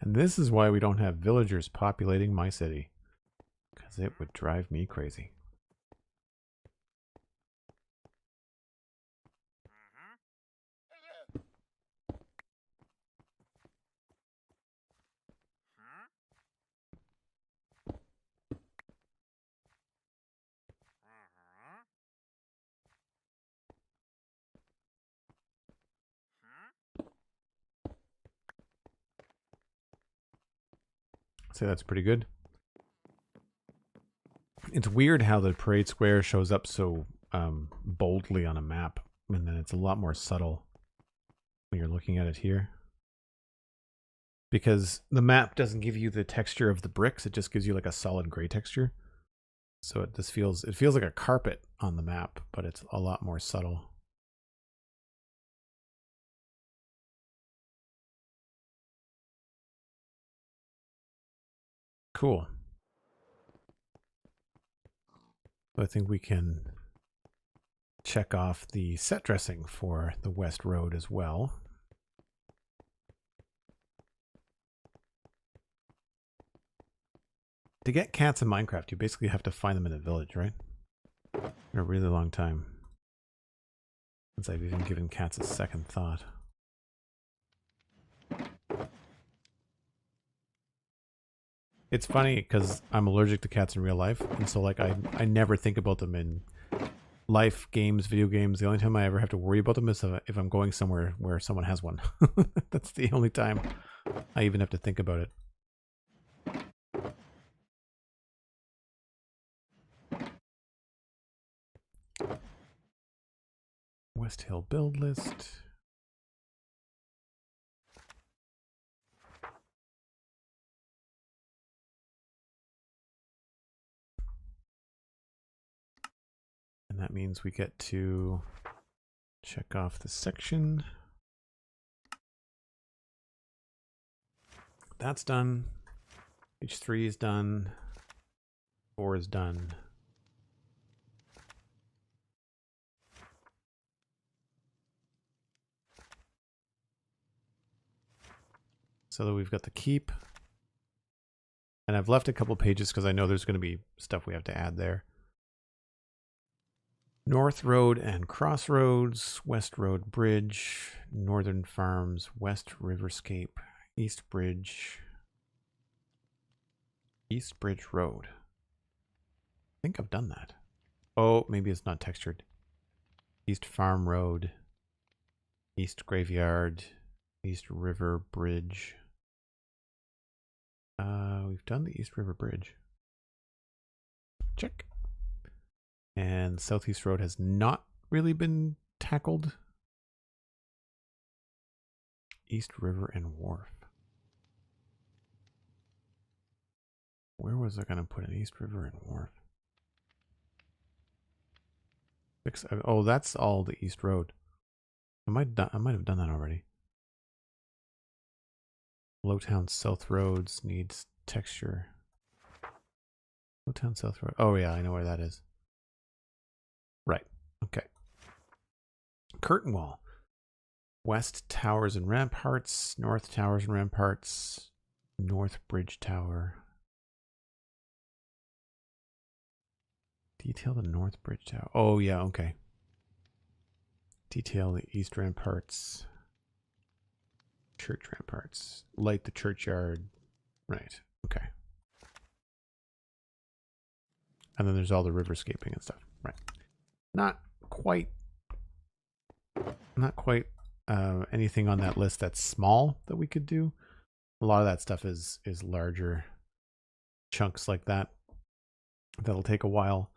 And this is why we don't have villagers populating my city. Because it would drive me crazy. I'd say that's pretty good. It's weird how the parade square shows up so boldly on a map, and then it's a lot more subtle when you're looking at it here. Because the map doesn't give you the texture of the bricks, it just gives you like a solid gray texture. So it feels like a carpet on the map, but it's a lot more subtle. Cool. I think we can check off the set dressing for the West Road as well. To get cats in Minecraft, you basically have to find them in a village, right? In a really long time. Since I've even given cats a second thought. It's funny because I'm allergic to cats in real life, and so like I never think about them in life, games, video games. The only time I ever have to worry about them is if I'm going somewhere where someone has one. That's the only time I even have to think about it. Westhill build list. And that means we get to check off the section. That's done. Page 3 is done. 4 is done. So that we've got the keep. And I've left a couple pages because I know there's going to be stuff we have to add there. North Road and Crossroads, West Road Bridge, Northern Farms, West Riverscape, East Bridge, East Bridge Road. I think I've done that. Oh, maybe it's not textured. East Farm Road, East Graveyard, East River Bridge. We've done the East River Bridge. Check. And Southeast Road has not really been tackled. East River and Wharf. Where was I going to put an East River and Wharf? Oh, that's all the East Road. I might have done that already. Lowtown South Roads needs texture. Lowtown South Road. Oh yeah, I know where that is. Right. Okay. Curtain wall. West Towers and Ramparts. North Towers and Ramparts. North Bridge Tower. Detail the North Bridge Tower. Oh yeah, okay. Detail the East Ramparts. Church Ramparts. Light the churchyard. Right. Okay. And then there's all the riverscaping and stuff. Right. Not quite anything on that list that's small that we could do. A lot of that stuff is larger chunks like that. That'll take a while.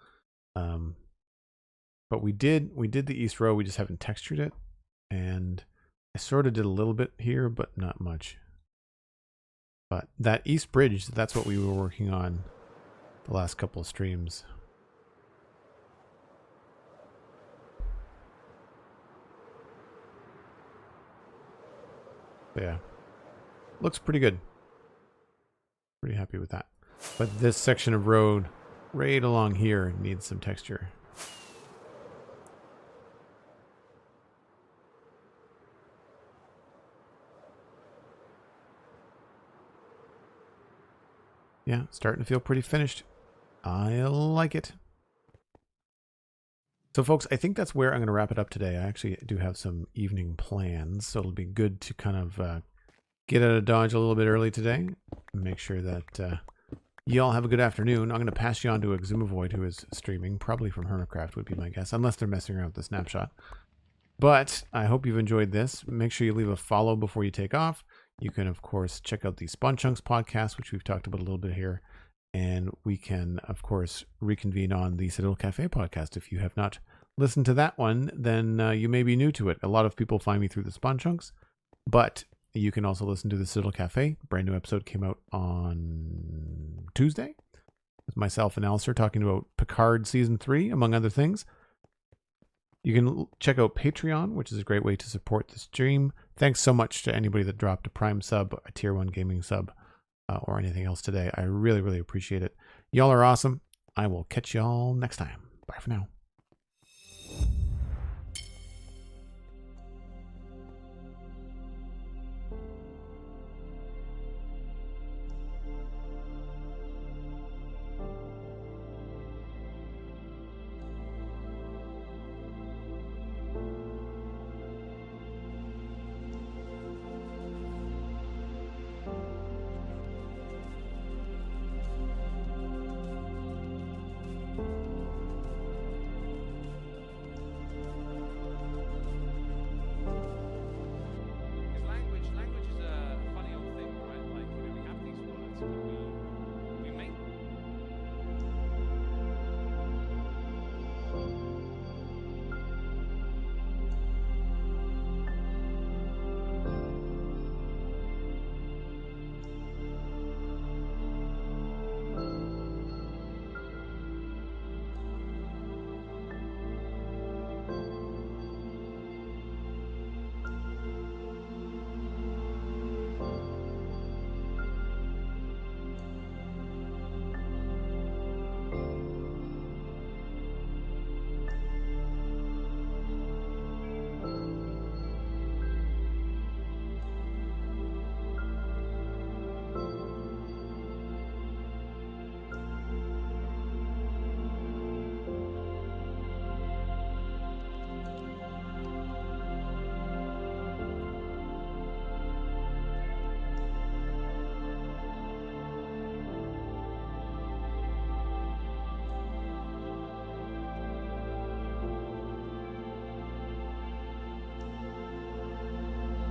But we did the east row. We just haven't textured it, and I sort of did a little bit here, but not much. But that east bridge, that's what we were working on the last couple of streams. But yeah, looks pretty good. Pretty happy with that. But this section of road right along here needs some texture. Yeah, starting to feel pretty finished. I like it. So folks, I think that's where I'm going to wrap it up today. I actually do have some evening plans, so it'll be good to kind of get out of Dodge a little bit early today. Make sure that you all have a good afternoon. I'm going to pass you on to Exumavoid, who is streaming, probably from Hermitcraft would be my guess, unless they're messing around with the snapshot. But I hope you've enjoyed this. Make sure you leave a follow before you take off. You can, of course, check out the Spawn Chunks podcast, which we've talked about a little bit here. And we can, of course, reconvene on the Citadel Cafe podcast. If you have not listened to that one, then you may be new to it. A lot of people find me through the Spawn Chunks, but you can also listen to the Citadel Cafe. Brand new episode came out on Tuesday with myself and Alistair talking about Picard Season 3, among other things. You can check out Patreon, which is a great way to support the stream. Thanks so much to anybody that dropped a Prime sub, a Tier 1 gaming sub, or anything else today. I really, really appreciate it. Y'all are awesome. I will catch y'all next time. Bye for now.